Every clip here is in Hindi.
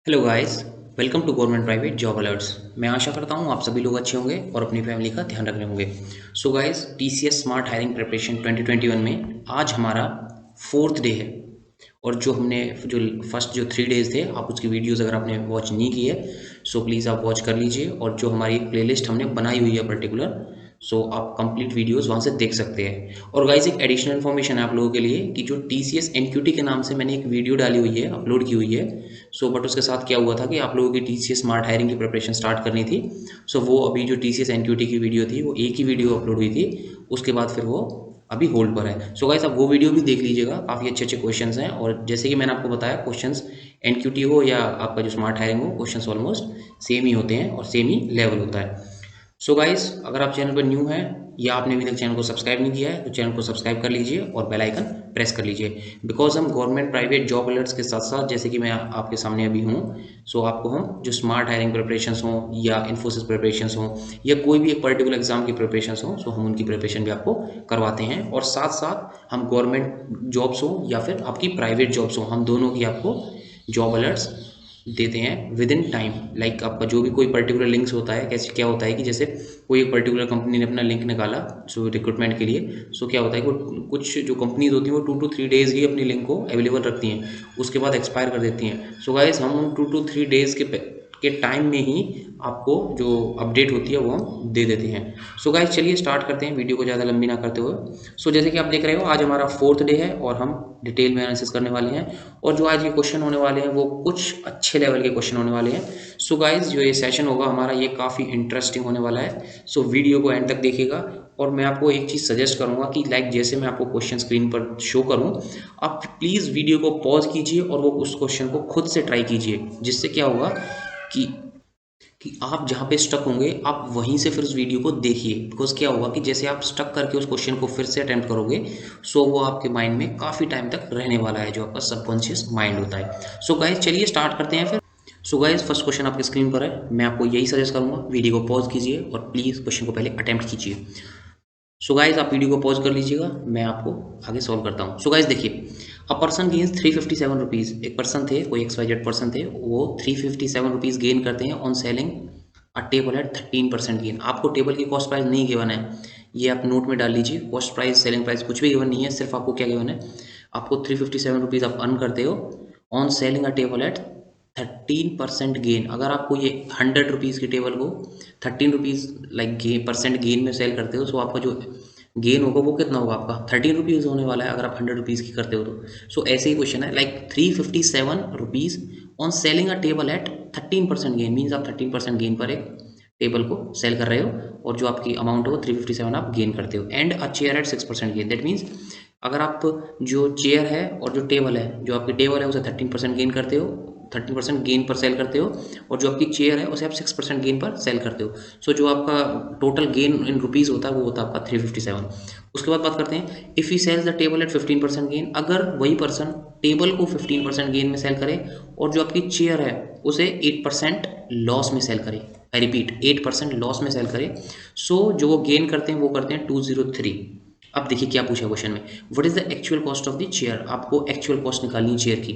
Hello guys. Welcome to government private job alerts. मैं आशा करता हूँ आप सभी लोग अच्छे होंगे और अपनी फैमिली का ध्यान रख रहे होंगे। So guys, TCS smart hiring preparation 2021 में आज हमारा फोर्थ डे है। और जो हमने जो फर्स्ट जो 3 डेज थे, आप उसकी वीडियोस अगर आपने वॉच नहीं की है सो प्लीज़ आप वॉच कर लीजिए। और जो हमारी एक प्लेलिस्ट हमने बनाई हुई है पर्टिकुलर, सो आप कंप्लीट वीडियोस वहाँ से देख सकते हैं। और गाइस, एक एडिशनल इन्फॉर्मेशन है आप लोगों के लिए कि जो टीसीएस एनक्यूटी के नाम से मैंने एक वीडियो डाली हुई है, अपलोड की हुई है। सो बट उसके साथ क्या हुआ था कि आप लोगों की टीसीएस स्मार्ट हायरिंग की प्रिपरेशन स्टार्ट करनी थी। सो वो अभी जो टीसीएस एनक्यूटी की वीडियो थी वो एक ही वीडियो अपलोड हुई थी, उसके बाद फिर वो अभी होल्ड पर है। सो गाइस, आप वो वीडियो भी देख लीजिएगा, काफ़ी अच्छे अच्छे क्वेश्चंस हैं। और जैसे कि मैंने आपको बताया, क्वेश्चंस एनक्यूटी हो या आपका जो स्मार्ट हायरिंग हो, क्वेश्चंस ऑलमोस्ट सेम ही होते हैं और सेम ही लेवल होता है। सो गाइस, अगर आप चैनल पर न्यू हैं या आपने अभी तक चैनल को सब्सक्राइब नहीं किया है तो चैनल को सब्सक्राइब कर लीजिए और बेल आइकन प्रेस कर लीजिए। बिकॉज हम गवर्नमेंट प्राइवेट जॉब अलर्ट्स के साथ साथ, जैसे कि मैं आपके सामने अभी हूँ, सो आपको हम जो स्मार्ट हायरिंग प्रिपरेशंस हों या इन्फोसिस प्रिपरेशंस हों या कोई भी एक पर्टिकुलर एग्जाम की प्रिपरेशंस हों, सो हम उनकी प्रिपरेशन भी आपको करवाते हैं। और साथ साथ हम गवर्नमेंट जॉब्स हों या फिर आपकी प्राइवेट जॉब्स हों, हम दोनों की आपको जॉब अलर्ट्स देते हैं विद इन टाइम। लाइक आपका जो भी कोई पर्टिकुलर लिंक्स होता है, कैसे क्या होता है कि जैसे कोई एक पर्टिकुलर कंपनी ने अपना लिंक निकाला सो रिक्रूटमेंट के लिए, सो क्या होता है कि वो कुछ जो कंपनीज होती हैं वो 2 to 3 डेज ही अपनी लिंक को अवेलेबल रखती हैं, उसके बाद एक्सपायर कर देती हैं। सो गाइस, हम उन 2 to 3 डेज के टाइम में ही आपको जो अपडेट होती है वो हम दे देते हैं। सो गाइस, चलिए स्टार्ट करते हैं वीडियो को ज़्यादा लंबी ना करते हुए। सो जैसे कि आप देख रहे हो, आज हमारा फोर्थ डे है और हम डिटेल में एनालिसिस करने वाले हैं। और जो आज ये क्वेश्चन होने वाले हैं वो कुछ अच्छे लेवल के क्वेश्चन होने वाले हैं। सो गाइस, जो ये सेशन होगा हमारा, ये काफ़ी इंटरेस्टिंग होने वाला है। सो वीडियो को एंड तक देखिएगा। और मैं आपको एक चीज़ सजेस्ट करूंगा कि लाइक जैसे मैं आपको क्वेश्चन स्क्रीन पर शो करूं, आप प्लीज़ वीडियो को पॉज कीजिए और वो उस क्वेश्चन को खुद से ट्राई कीजिए। जिससे क्या होगा कि आप जहाँ पे स्टक होंगे आप वहीं से फिर उस वीडियो को देखिए। बिकॉज क्या होगा कि जैसे आप स्टक करके उस क्वेश्चन को फिर से अटेम्प्ट करोगे, सो वो आपके माइंड में काफ़ी टाइम तक रहने वाला है, जो आपका सबकॉन्शियस माइंड होता है। सो गाइस, चलिए स्टार्ट करते हैं फिर। सो गाइस, फर्स्ट क्वेश्चन आपकी स्क्रीन पर है। मैं आपको यही सजेस्ट करूंगा, वीडियो को पॉज कीजिए और प्लीज़ क्वेश्चन को पहले अटेम्प्ट कीजिए। सो गाइस, आप वीडियो को पॉज कर लीजिएगा, मैं आपको आगे सॉल्व करता हूँ। सो गाइस देखिए, अ पर्सन गेन्स 357 रुपीज़। एक पर्सन थे, कोई XYZ पर्सन थे, वो 357 रुपीज़ गेन करते हैं on selling a table at 13% gain. आपको टेबल की कॉस्ट प्राइस नहीं गिवन है, ये आप नोट में डाल लीजिए। कॉस्ट प्राइस, सेलिंग प्राइस कुछ भी गिवन नहीं है, सिर्फ आपको क्या गिवन है, आपको 357 रुपीज़ आप अर्न करते हो on selling a table at 13% gain. अगर आपको ये 100 रुपीज़ की टेबल को 13 रुपीज़ लाइक परसेंट गेन में सेल करते हो, सो आपका जो गेन होगा वो कितना होगा, आपका 13 रुपीज़ होने वाला है अगर आप 100 रुपीज़ की करते हो तो। सो ऐसे ही क्वेश्चन है, like 357 rupees on selling a table at 13% gain, means आप 13% गेन पर एक टेबल को सेल कर रहे हो और जो आपकी अमाउंट है वो 357 आप गेन करते हो। And a chair at 6% gain, that means अगर आप जो चेयर है और जो टेबल है, जो आपकी टेबल है उसे 13% गेन करते हो, 13% गेन पर सेल करते हो, और जो आपकी चेयर है उसे आप 6% गेन पर सेल करते हो। सो जो आपका टोटल गेन इन रुपीज़ होता है वो होता है आपका 357। उसके बाद बात करते हैं, if he sells the table at 15% gain. अगर वही पर्सन टेबल को 15% गेन में सेल करे और जो आपकी चेयर है उसे 8% लॉस में सेल करे, आई रिपीट 8% लॉस में सेल करे, सो जो वो गेन करते हैं वो करते हैं 203। अब देखिए क्या पूछा क्वेश्चन में, what is the actual cost of the chair. आपको एक्चुअल कॉस्ट निकालनी है चेयर की।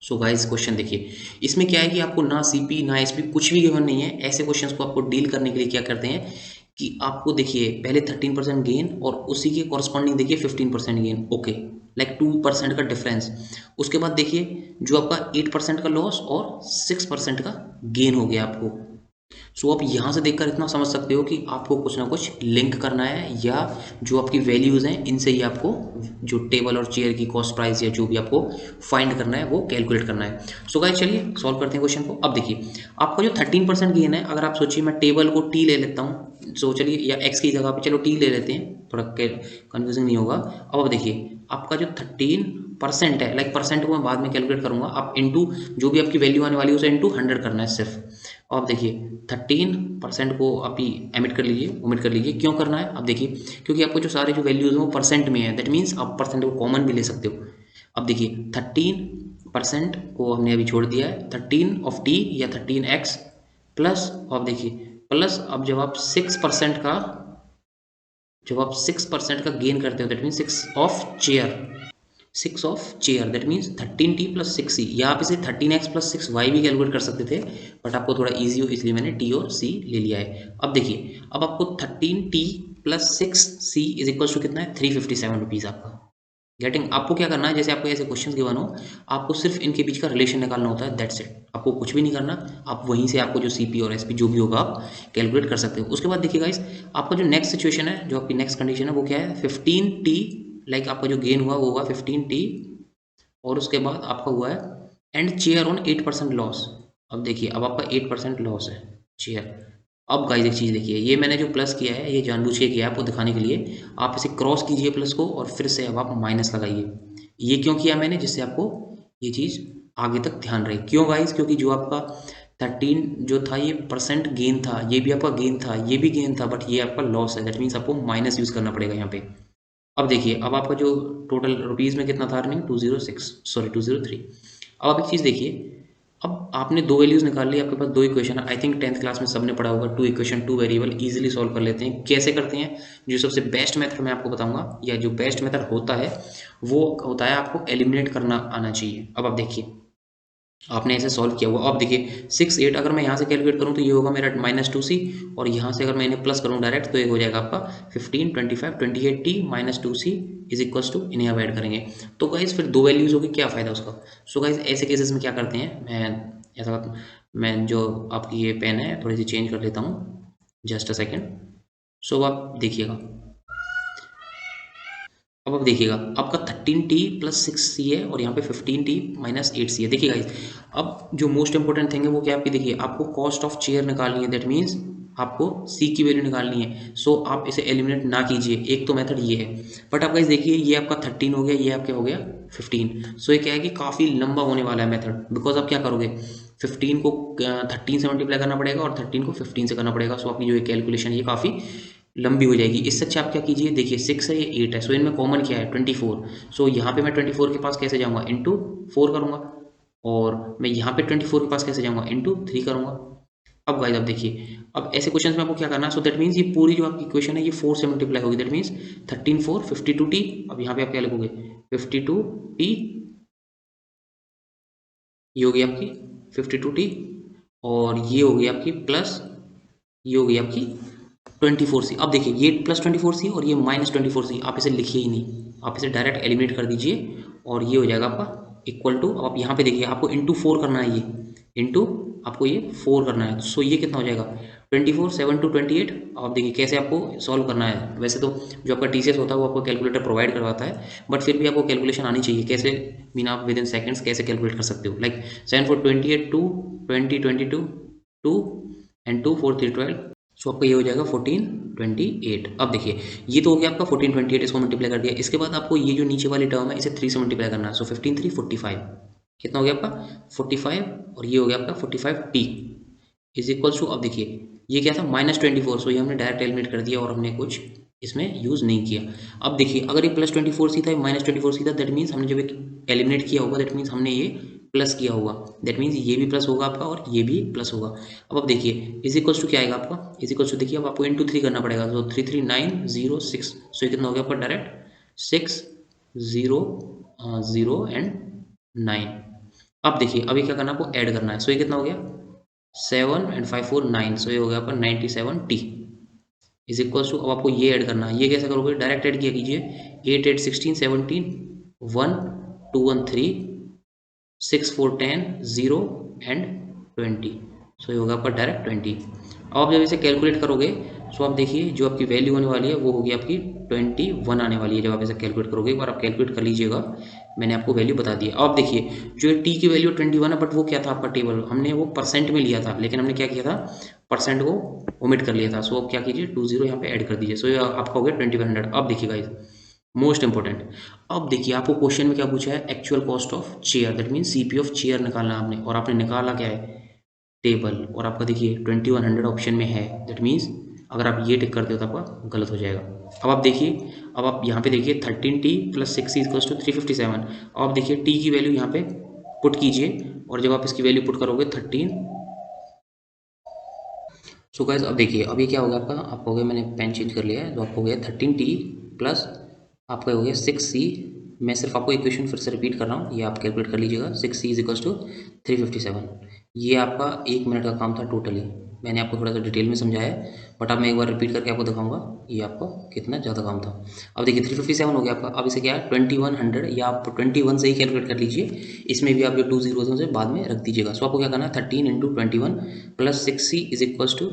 सो गाइस, क्वेश्चन देखिए, इसमें क्या है कि आपको ना सीपी ना एसपी कुछ भी गिवन नहीं है। ऐसे क्वेश्चंस को आपको डील करने के लिए क्या करते हैं कि आपको देखिए पहले 13% गेन और उसी के कॉरस्पॉन्डिंग देखिए 15% गेन, ओके, लाइक 2% का डिफरेंस। उसके बाद देखिए जो आपका 8% का लॉस और 6% का गेन हो गया आपको। सो आप यहाँ से देखकर इतना समझ सकते हो कि आपको कुछ ना कुछ लिंक करना है, या जो आपकी वैल्यूज़ हैं इनसे ही आपको जो टेबल और चेयर की कॉस्ट प्राइस या जो भी आपको फाइंड करना है वो कैलकुलेट करना है। सो गाइस, चलिए सॉल्व करते हैं क्वेश्चन को। अब देखिए, आपका जो 13% गेन है, अगर आप सोचिए मैं टेबल को टी ले लेता हूँ, सो चलिए, या एक्स की जगह पे चलो टी ले लेते हैं, थोड़ा कन्फ्यूजिंग नहीं होगा। अब देखिए आपका जो 13% है, लाइक परसेंट को मैं बाद में कैलकुलेट करूंगा, आप इंटू जो भी आपकी वैल्यू आने वाली है उसे इंटू 100 करना है सिर्फ। अब देखिए 13% को आप ही एमिट कर लीजिए, ओमिट कर लीजिए। क्यों करना है, अब देखिए क्योंकि आपको जो सारे जो वैल्यूज हैं वो परसेंट में है, दैट मीन्स आप परसेंट को कॉमन भी ले सकते हो। अब देखिए 13% को हमने अभी छोड़ दिया है, 13 ऑफ टी या 13x प्लस, अब देखिए प्लस, अब जब आप 6% का गेन करते हो, that means 6 of chair, 6 of chair, that means 13t plus 6c। या आप इसे 13x प्लस 6y भी कैलकुलेट कर सकते थे, बट आपको थोड़ा ईजी हो इसलिए मैंने t और c ले लिया है। अब देखिए, अब आपको 13t plus 6c is equal to कितना है, 357 रुपीज़ आपका। गेटिंग? आपको क्या करना है, जैसे आपको ऐसे क्वेश्चन गिवन हो, आपको सिर्फ इनके बीच का रिलेशन निकालना होता है, दैट्स इट। आपको कुछ भी नहीं करना, आप वहीं से आपको जो सीपी और एसपी जो भी होगा आप कैलकुलेट कर सकते हो। उसके बाद देखिए गाइस, आपका जो नेक्स्ट सिचुएशन है, जो आपकी नेक्स्ट कंडीशन है वो क्या है, 15t, लाइक आपका जो गेन हुआ वो होगा 15t, और उसके बाद आपका हुआ है एंड चेयर ऑन 8% लॉस। अब देखिए, अब आपका 8% लॉस है चेयर। अब गाइस एक चीज़ देखिए, ये मैंने जो प्लस किया है ये जानबूझ के किया है आपको दिखाने के लिए। आप इसे क्रॉस कीजिए प्लस को और फिर से अब आप माइनस लगाइए। ये क्यों किया मैंने, जिससे आपको ये चीज़ आगे तक ध्यान रहे। क्यों गाइस? क्योंकि जो आपका 13 जो था ये परसेंट गेन था, ये भी आपका गेन था, ये भी गेन था, बट ये आपका लॉस है, दैट मीन्स आपको माइनस यूज़ करना पड़ेगा यहाँ पे। अब देखिए, अब आपका जो टोटल रुपीज़ में कितना था अर्निंग, 206, सॉरी 203। अब आप एक चीज़ देखिए, अब आपने दो वैल्यूज़ निकाल ली, आपके पास दो इक्वेशन है। आई थिंक 10th क्लास में सबने पढ़ा होगा, two equation two variable easily solve कर लेते हैं। कैसे करते हैं? जो सबसे बेस्ट मेथड मैं आपको बताऊंगा, या जो बेस्ट मेथड होता है वो होता है आपको एलिमिनेट करना आना चाहिए। अब आप देखिए, आपने ऐसे सॉल्व किया हुआ। अब देखिए 6 8, अगर मैं यहाँ से कैलकुलेट करूँ तो ये होगा मेरा -2c, और यहाँ से अगर मैं इन्हें प्लस करूँ डायरेक्ट तो ये हो जाएगा आपका 15 25 28t -2c is equals to, इन्हें अब ऐड करेंगे तो गाइज फिर दो वैल्यूज होगी, क्या फ़ायदा उसका। सो गाइज ऐसे केसेस में क्या करते हैं, मैं जो आपकी ये पेन है थोड़ी सी चेंज कर लेता हूँ, जस्ट अ सेकेंड। सो आप देखिएगा, अब आप देखिएगा आपका 13t प्लस 6c है और यहाँ पे 15t माइनस 8c है। देखिएगा अब जो मोस्ट इंपॉर्टेंट थिंग है वो क्या आपकी, देखिए आपको कॉस्ट ऑफ चेयर निकालनी है, दैट मीन्स आपको c की वैल्यू निकालनी है। सो आप इसे एलिमिनेट ना कीजिए, एक तो मेथड ये है। बट आप गाइस देखिए, ये आपका 13 हो गया, ये आपके हो गया 15। सो ये क्या है कि काफ़ी लंबा होने वाला है मेथड, बिकॉज आप क्या करोगे, 15 को 13 से मल्टीप्लाई करना पड़ेगा और 13 को 15 से करना पड़ेगा। सो आपकी जो कैलकुलेशन है ये काफ़ी लंबी हो जाएगी। इससे अच्छा आप क्या कीजिए, देखिए 6 है, ये 8 है, सो इनमें कॉमन क्या है, 24। सो यहाँ पे मैं 24 के पास कैसे जाऊँगा, इंटू 4 करूँगा, और मैं यहाँ पे 24 के पास कैसे जाऊँगा, इंटू 3 करूँगा। अब गाइस अब देखिए, अब ऐसे क्वेश्चन में आपको क्या करना है, सो दैट मीन्स ये पूरी जो आपकी इक्वेशन है ये 4 से मल्टीप्लाई होगी, दैट मीन्स 13 4 52t। अब यहाँ पे आप क्या लिखोगे, 52t, ये होगी आपकी 52t, और ये होगी आपकी प्लस, ये होगी आपकी 24c। अब देखिए, ये प्लस 24c और ये माइनस 24c, आप इसे लिखिए ही नहीं, आप इसे डायरेक्ट एलिमिनेट कर दीजिए और ये हो जाएगा आपका इक्वल टू। अब आप यहाँ पे देखिए, आपको इंटू 4 करना है, ये इंटू आपको ये 4 करना है। सो ये कितना हो जाएगा, 24 7 to 28। अब आप देखिए कैसे आपको सॉल्व करना है। वैसे तो जो आपका टीसीएस होता है वो आपको कैलकुलेटर प्रोवाइड करवाता है, बट फिर भी आपको कैलकुलेशन आनी चाहिए। कैसे मीन, आप विद इन सेकेंड्स कैसे कैलकुलेट कर सकते हो, लाइक 7 4 28 2 20 22 2 एंड 2 4 3 12। सो आपका ये हो जाएगा 1428। अब देखिए, ये तो हो गया आपका 1428, इसको मल्टीप्लाई कर दिया। इसके बाद आपको ये जो नीचे वाली टर्म है इसे 3 से मल्टीप्लाई करना है। सो 15 3 45, कितना हो गया आपका 45, और ये हो गया आपका 45t इज इक्वल्स टू, अब देखिए ये क्या था -24। सो ये हमने डायरेक्ट एलिमिनेट कर दिया और हमने कुछ इसमें यूज़ नहीं किया। अब देखिए, अगर ये +24c था, -24c था, दैट मीन्स हमने जब एक एलिमिनेट किया होगा, दैट मीन्स हमने ये प्लस किया होगा, दैट मीन्स ये भी प्लस होगा आपका और ये भी प्लस होगा। अब देखिए इज इक्वल्स टू क्या आएगा आपका, इज इक्वल्स टू देखिए अब आपको इंटू 3 करना पड़ेगा। तो 33906, सो ये कितना हो गया आपका डायरेक्ट 6 0 0 एंड 9। अब देखिए अभी क्या करना है, आपको ऐड करना है। सो ये कितना हो गया 7 एंड 5 4 9, सो ये हो गया आपका 97t इज इक्वल्स टू, अब आपको ये ऐड करना है। ये कैसे करोगे, डायरेक्ट ऐड किया कीजिए, 8 8 16 17 1 2 1 3 6 4 10 0 एंड 20। सो ये होगा आपका डायरेक्ट 20। अब आप जब इसे कैलकुलेट करोगे, सो आप देखिए जो आपकी वैल्यू होने वाली है वो होगी आपकी 21 आने वाली है। जब आप इसे कैलकुलेट करोगे, एक बार आप कैलकुलेट कर लीजिएगा, मैंने आपको वैल्यू बता दी है। अब आप देखिए, जो टी की वैल्यू 21 है, बट वो क्या था आपका टेबल, हमने वो परसेंट में लिया था, लेकिन हमने क्या किया था, परसेंट को ओमिट कर लिया था। सो अब क्या कीजिए, 20 यहाँ पे ऐड कर दीजिए। सो ये आपका हो गया 2100। अब देखिए गाइस, मोस्ट इंपॉर्टेंट, अब देखिए आपको क्वेश्चन में क्या पूछा है, actual cost of chair, that mean CP of chair निकालना आपने, और आपने निकाला क्या है, टेबल, और आपका देखिए 2100 ऑप्शन में है, दैट मीन्स अगर आप ये टिक करते हो तो आपका गलत हो जाएगा। अब आप देखिए, अब आप यहाँ पे देखिए 13t प्लस 6 इक्वल्स टू 357। अब आप देखिए टी की वैल्यू यहाँ पे पुट कीजिए, और जब आप इसकी वैल्यू पुट करोगे 13। सो गाइस अब देखिए, अब ये क्या होगा आपका हो गया, मैंने पेन चेंज कर लिया है, तो आपको हो गया 13t प्लस आपका हो गया 6c मैं सिर्फ आपको इक्वेशन फिर से रिपीट कर रहा हूँ, ये आप कैलकुलेट कर लीजिएगा। 6c is equals to 357। ये आपका 1 मिनट का काम था टोटली। मैंने आपको थोड़ा सा डिटेल में समझाया है, बट अब मैं एक बार रिपीट करके आपको दिखाऊंगा ये आपका कितना ज़्यादा काम था। अब देखिए 357 हो गया आपका। अब इसे क्या है 2100, या आप 21 से ही कैलकुलेट कर लीजिए। इसमें भी आप जो 2 जीरो से बाद में रख दीजिएगा। सो आपको क्या करना है 13 into 21 plus 6c is equals to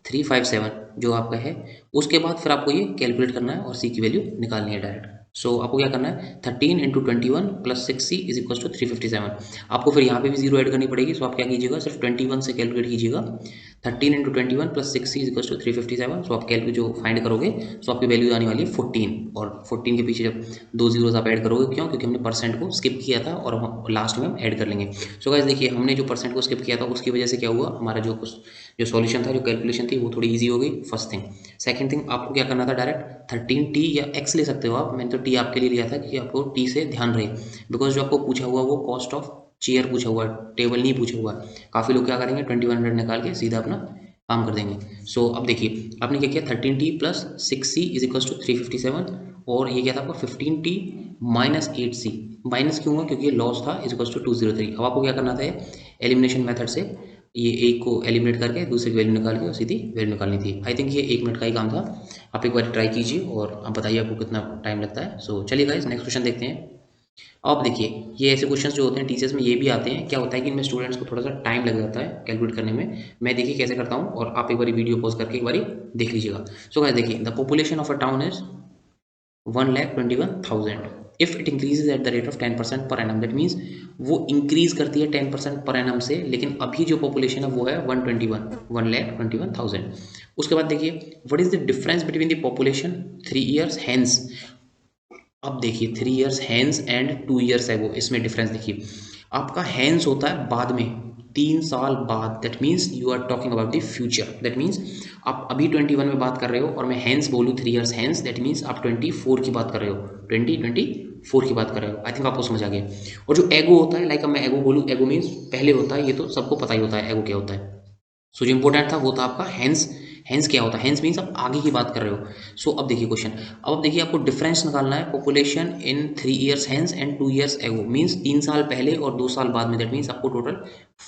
357 जो आपका है। उसके बाद फिर आपको ये कैलकुलेट करना है और c की वैल्यू निकालनी है डायरेक्ट। सो आपको क्या करना है 13 into 21 plus 6c is equal to 357। आपको फिर यहाँ पे भी जीरो ऐड करनी पड़ेगी। सो आप क्या कीजिएगा सिर्फ 21 से कैलकुलेट कीजिएगा। 13 into 21 plus 6c is equal to 357। So आप कैलकुलेट जो फाइंड करोगे सो आपकी वैल्यू आने वाली है 14। और 14 के पीछे जब 2 जीरोस आप ऐड करोगे, क्यों? क्योंकि हमने परसेंट को स्किप किया था और हम लास्ट में हम ऐड कर लेंगे। सो गाइस देखिए हमने जो परसेंट को स्किप किया था उसकी वजह से क्या हुआ, हमारा जो सॉल्यूशन था, जो कैलकुलेशन थी, वो थोड़ी ईजी हो गई। First thing. सेकंड थिंग, आपको क्या करना था डायरेक्ट 13t या x ले सकते हो आप। मैंने तो t आपके लिए लिया था कि आपको t से ध्यान रहे, बिकॉज जो आपको पूछा हुआ वो कॉस्ट ऑफ चेयर पूछा हुआ है, टेबल नहीं पूछा हुआ है। काफ़ी लोग क्या करेंगे 2100 निकाल के सीधा अपना काम कर देंगे। सो अब देखिए आपने क्या किया 13t plus 6c is equal to 357, और ये क्या था आपका 15t माइनस 8c। माइनस क्यों हुआ? क्योंकि ये लॉस था इज इक्वल टू 203। अब आपको क्या करना था एलिमिनेशन मेथड से ये एक को एलिमिनेट करके दूसरे की वैल्यू निकाल के और सीधी वैल्यू निकालनी थी। आई थिंक ये 1 मिनट का ही काम था। आप एक बार ट्राई कीजिए और आप बताइए आपको कितना टाइम लगता है। सो चलिए गाइस नेक्स्ट क्वेश्चन देखते हैं। अब देखिए ये ऐसे क्वेश्चंस जो होते हैं टीचर्स में ये भी आते हैं। क्या होता है कि इनमें स्टूडेंट्स को थोड़ा सा टाइम लग जाता है कैलकुलेट करने में। मैं देखिए कैसे करता हूँ और आप एक बार वीडियो पॉज करके एक बार देख लीजिएगा। सो गाइस देखिए the population of a town is 1,21,000 if it increases at the rate of 10% per annum. That means वो इंक्रीज करती है 10% पर एनम से, लेकिन अभी जो पॉपुलेशन है वो है 1,21,000। उसके बाद देखिए what is the difference between the population 3 years hence. अब देखिए 3 ईयर्स हैंस एंड 2 ईयर्स है वो, इसमें डिफरेंस देखिए। आपका हैंस होता है बाद में, 3 साल बाद। That means you are talking about the future. That means आप अभी 21 में बात कर रहे हो और मैं हैंस बोलूँ 3 ईयर्स हैंस, दैट मीन्स आप 24 की बात कर रहे हो, 2024 की बात कर रहे हो। आई थिंक आपको समझ आ गया। और जो एगो होता है, लाइक अब मैं एगो बोलूँ, एगो मीन्स पहले होता है, ये तो सबको पता ही होता है एगो क्या होता है। सो जो इंपॉर्टेंट था वो था आपका हैंस। हैंस क्या होता है? हैंस मीन्स आप आगे की बात कर रहे हो। सो अब देखिए क्वेश्चन, अब देखिए आपको डिफरेंस निकालना है population in 3 years hence and 2 years ago. Means 3 साल पहले और 2 साल बाद में। दैट मीन्स आपको टोटल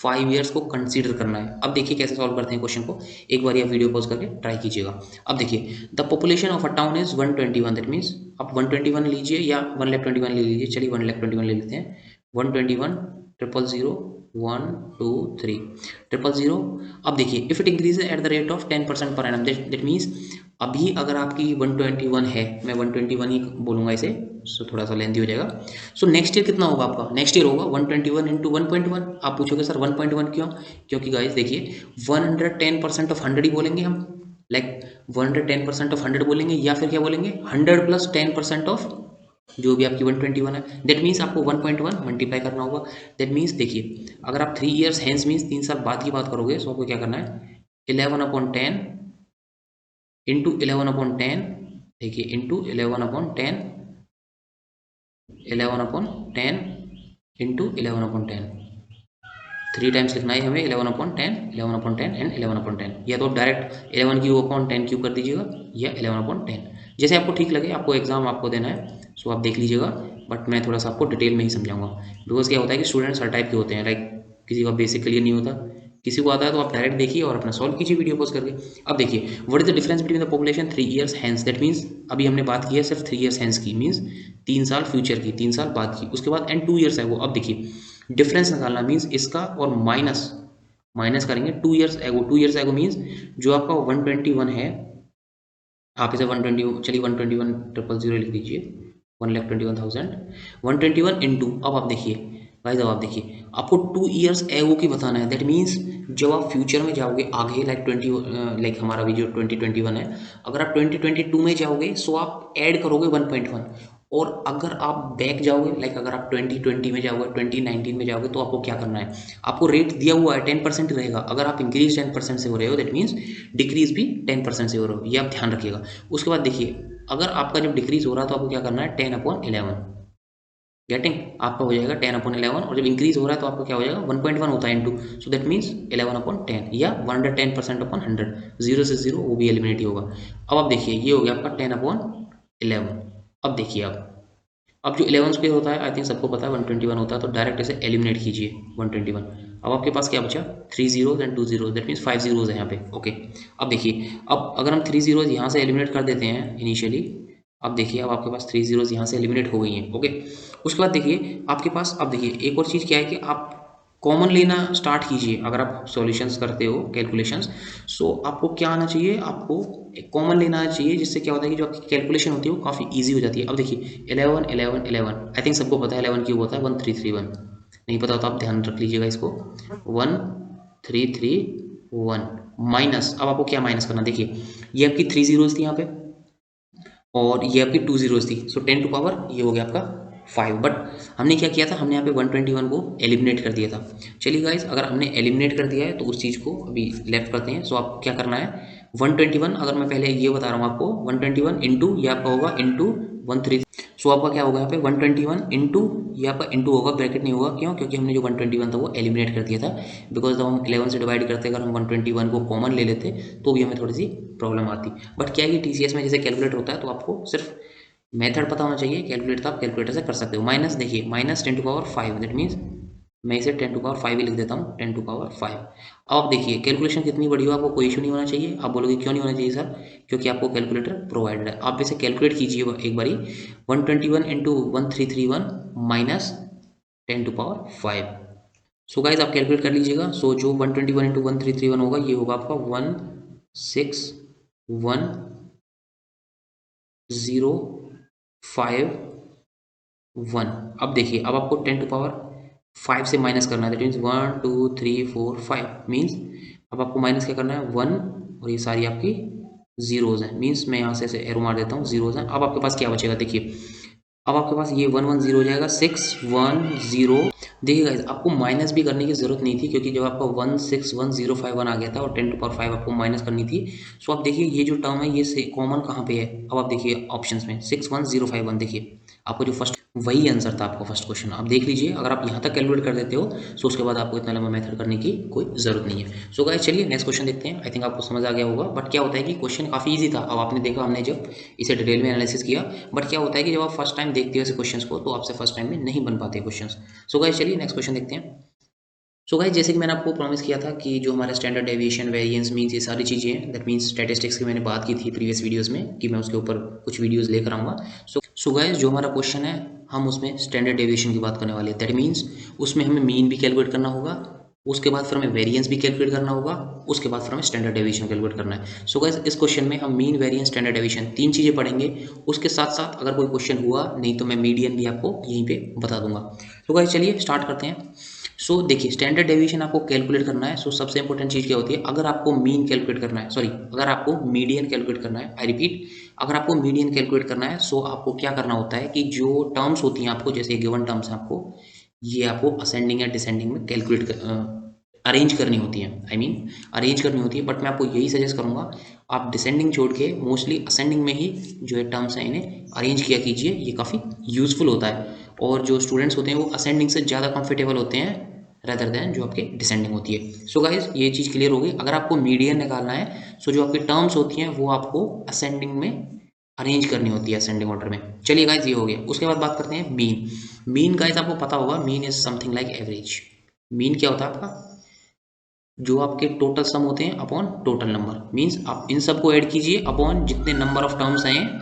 5 ईयर्स को कंसीडर करना है। अब देखिए कैसे सॉल्व करते हैं क्वेश्चन को, एक बार आप वीडियो पॉज करके ट्राई कीजिएगा। अब देखिए the population of a town is 121। That means आप 121 लीजिए या 1,21,000 ले लीजिए। चलिए 1,21,000 ले लेते हैं। 121 000 1 2 3 000। अब देखिए if it increase at the rate of 10% per annum. That means अभी अगर आपकी 121 है, मैं 121 ही बोलूँगा इसे, सो थोड़ा सा लेंथी हो जाएगा। सो नेक्स्ट ईयर कितना होगा आपका? नेक्स्ट ईयर होगा 121 इंटू 1.1। आप पूछोगे सर 1.1 क्यों? क्योंकि गाइस देखिए 110% ऑफ 100 ही बोलेंगे हम, लाइक 110% ऑफ 100 बोलेंगे, या फिर क्या बोलेंगे 100 प्लस 10% ऑफ जो भी आपकी 121 है। दैट मीन्स आपको 1.1 मल्टीप्लाई करना होगा। दैट मीन्स देखिए अगर आप 3 ईयर्स हैंस मीन्स 3 साल बाद की बात करोगे, सो आपको क्या करना है 11/10 इंटू 11/10। देखिए इंटू 11/10, 11/10 इंटू 11/10। 3 टाइम्स लिखना है हमें 11/10, 11/10 एंड 11/10। या तो डायरेक्ट 11 क्यूब अपॉन 10 क्यूब कर दीजिएगा, या 11/10 जैसे आपको ठीक लगे। आपको एग्जाम आपको देना है, सो आप देख लीजिएगा। बट मैं थोड़ा सा आपको डिटेल में ही समझाऊंगा, बिकॉज क्या होता है कि स्टूडेंट्स हर टाइप के होते हैं। लाइक किसी का बेसिक क्लियर नहीं होता, किसी को आता है तो आप डायरेक्ट देखिए और अपना सॉल्व कीजिए वीडियो पॉज करके। अब देखिए what is the difference between the population 3 years hence. That means अभी हमने बात की है सिर्फ 3 ईयर्स हैंस की, मीन्स 3 साल फ्यूचर की, 3 साल बाद की। उसके बाद एंड 2 ईयर्स है वो। अब देखिए डिफरेंस निकालना मीन्स इसका और माइनस करेंगे 2 ईयर्स एगो। 2 ईयर्स एगो मीन्स जो आपका 121 है, आप इसे 120, चलिए 121,000 लिख दीजिए, 1,21,000। 121 इंटू, अब आप देखिए भाई, जब आप देखिए आपको 2 ईयर्स एगो की बताना है। दैट मीन्स जब आप फ्यूचर में जाओगे आगे, लाइक 20, हमारा भी जो 2021 है, अगर आप 2022 में जाओगे सो आप ऐड करोगे 1.1। और अगर आप बैक जाओगे, लाइक अगर आप 2020 में जाओगे, 2019 में जाओगे, तो आपको क्या करना है, आपको रेट दिया हुआ है 10% रहेगा। अगर आप इंक्रीज 10% से हो रहे हो, दैट मीन्स डिक्रीज भी 10% से हो रहे हो, ये आप ध्यान रखिएगा। उसके बाद देखिए अगर आपका जब डिक्रीज हो रहा है तो आपको क्या करना है 10/11। गेटिंग? आपका हो जाएगा 10/11, और जब इंक्रीज हो रहा है तो आपका क्या हो जाएगा 1.1 होता है इंटू, सो दैट मीन्स 11/10 या 110% अपॉन 100। 0 से 0 वो भी एलिमिनेट ही होगा। अब आप देखिए ये हो गया आपका 10/11। अब देखिए आप अब जो 11 स्क्वायर होता है आई थिंक सबको पता है 121 होता है, तो डायरेक्ट इसे एलिमिनेट कीजिए 121। अब आपके पास क्या बचा 3 zeros and 2 zeros, that means 5 zeros है यहाँ पे। ओके, अब देखिए, अब अगर हम 3 जीरोज यहाँ से एलिमिनेट कर देते हैं इनिशियली, अब देखिए अब आपके पास 3 जीरोज यहाँ से एलिमिनेट हो गई हैं। ओके, उसके बाद देखिए आपके पास, अब देखिए एक और चीज़ क्या है कि आप कॉमन लेना स्टार्ट कीजिए अगर आप सॉल्यूशंस करते हो कैलकुलेशंस। सो आपको क्या आना चाहिए, आपको कॉमन लेना चाहिए, जिससे क्या होता है कि जो आपकी कैलकुलेशन होती है वो काफ़ी इजी हो जाती है। अब देखिए 11 11 11, आई थिंक सबको पता है 11 क्यूब होता है 1331, नहीं पता होता आप ध्यान रख लीजिएगा इसको। 1331 माइनस, अब आपको क्या माइनस करना, देखिए ये आपकी 3 जीरोज थी यहाँ पे और ये आपकी 2 जीरोज थी, सो 10 टू पावर ये हो गया आपका 5। बट हमने क्या किया था, हमने यहाँ पे 121 को एलिमिनेट कर दिया था। चलिए गाइज, अगर हमने एलिमिनेट कर दिया है तो उस चीज़ को अभी लेफ्ट करते हैं। सो आप क्या करना है 121, अगर मैं पहले ये बता रहा हूँ आपको 121 इंटू ये आपका होगा इंटू 13। सो आपका क्या होगा यहाँ पे 121 इंटू ये आपका इंटू होगा, ब्रैकेट नहीं होगा, क्यों, क्योंकि हमने जो 121 था वो एलिमिनेट कर दिया था। बिकॉज जब हम 11 से डिवाइड करते अगर हम 121 को कॉमन ले लेते तो भी हमें थोड़ी सी प्रॉब्लम आती। बट क्या है कि टीसीएस में जैसे कैलकुलेट होता है तो आपको सिर्फ मेथड पता होना चाहिए, कैलकुलेट तो आप कैलकुलेटर से कर सकते हो। माइनस देखिए minus 10 to power 5, that means मैं इसे 10 टू पावर 5 ही लिख देता हूँ, 10 टू पावर 5। अब आप देखिए कैलकुलेशन कितनी बड़ी हो आपको कोई इशू नहीं होना चाहिए। आप बोलोगे क्यों नहीं होना चाहिए सर, क्योंकि आपको कैलकुलेटर प्रोवाइडेड है। आप इसे कैलकुलेट कीजिए एक बारी, 121 into 1331 minus 10 to power 5। So guys आप कैलकुलेट कर लीजिएगा। सो जो 121 इंटू 1331 होगा ये होगा आपका 161051। अब देखिए अब आपको 10 टू पावर 5 से माइनस करना है, दैट मीन्स 1 2 3 4 5 मीन्स अब आपको माइनस क्या करना है 1, और ये सारी आपकी जीरोज हैं, मीन्स मैं यहाँ से एरो मार देता हूँ, जीरोज हैं। अब आपके पास क्या बचेगा, देखिए अब आपके पास ये 110 हो जाएगा 610। देखिए गाइस आपको माइनस भी करने की जरूरत नहीं थी, क्योंकि जब आपका 161051 आ गया था और 10 टू पावर 5 आपको माइनस करनी थी। सो आप देखिए ये जो टर्म है ये कॉमन कहाँ पे है, अब आप देखिए ऑप्शंस में 61051, देखिए आपको जो फर्स्ट वही आंसर था आपका फर्स्ट क्वेश्चन, आप देख लीजिए। अगर आप यहाँ तक कैलकुलेट कर देते हो सो उसके बाद आपको इतना लंबा मेथड करने की कोई जरूरत नहीं है। सो गाइस चलिए नेक्स्ट क्वेश्चन देखते हैं। आई थिंक आपको समझ आ गया होगा, बट क्या होता है कि क्वेश्चन काफ़ी ईजी था। अब आपने देखा हमने जब इसे डिटेल में एनालिसिस किया, बट क्या होता है कि जब आप फर्स्ट टाइम देखते हो ऐसे क्वेश्चंस को तो आपसे फर्स्ट टाइम में नहीं बन पाते क्वेश्चंस। सो गाइस चलिए नेक्स्ट क्वेश्चन देखते हैं। सो गाइस जैसे कि मैंने आपको प्रॉमिस किया था कि जो हमारा स्टैंडर्ड डेविएशन, वेरिएंस, मीन्स, ये सारी चीज़ें हैं, दैट मीन्स स्टैटिस्टिक्स की मैंने बात की थी प्रीवियस वीडियोस में कि मैं उसके ऊपर कुछ वीडियोस लेकर आऊँगा। सो गाइस जो हमारा क्वेश्चन है हम उसमें स्टैंडर्ड डेविएशन की बात करने वाले हैं, दैट मीन्स उसमें हमें मीन भी कैलकुलेट करना होगा, उसके बाद फिर हमें वेरिएंस भी कैलकुलेट करना होगा, उसके बाद फिर हमें स्टैंडर्ड डेविएशन कैलकुलेट करना है। सो गाइस इस क्वेश्चन में हम मीन, वेरिएंस, स्टैंडर्ड डेविएशन तीन चीज़ें पढ़ेंगे। उसके साथ साथ अगर कोई क्वेश्चन हुआ नहीं तो मैं मीडियन भी आपको यहीं पे बता दूंगा। तो गाइस चलिए स्टार्ट करते हैं। सो देखिए स्टैंडर्ड डेविएशन आपको कैलकुलेट करना है। सो सबसे इंपॉर्टेंट चीज़ क्या होती है, अगर आपको मीन कैलकुलेट करना है, सॉरी अगर आपको मीडियन कैलकुलेट करना है, आई रिपीट, अगर आपको मीडियन कैलकुलेट करना है सो आपको क्या करना होता है कि जो टर्म्स होती हैं आपको, जैसे गिवन टर्म्स हैं आपको, ये आपको असेंडिंग या डिसेंडिंग में कैलकुलेट अरेंज करनी होती है, आई मीन अरेंज करनी होती है। बट मैं आपको यही सजेस्ट करूंगा आप डिसेंडिंग छोड़ के मोस्टली असेंडिंग में ही जो है टर्म्स हैं इन्हें अरेंज किया कीजिए, ये काफ़ी यूजफुल होता है। और जो स्टूडेंट्स होते हैं वो असेंडिंग से ज़्यादा कंफर्टेबल होते हैं रेदर देन जो आपके डिसेंडिंग होती है। सो गाइज ये चीज़ क्लियर होगी। अगर आपको मीडियन निकालना है सो जो आपकी टर्म्स होती हैं वो आपको असेंडिंग में अरेंज करनी होती है, असेंडिंग ऑर्डर में। चलिए गाइज ये हो गया। उसके बाद बात करते हैं मीन। मीन गाइज आपको पता होगा mean is something like average. Mean क्या होता है आपका, जो आपके टोटल सम होते हैं अपॉन टोटल नंबर, मीन्स आप इन सबको ऐड कीजिए अपॉन जितने नंबर ऑफ टर्म्स आए।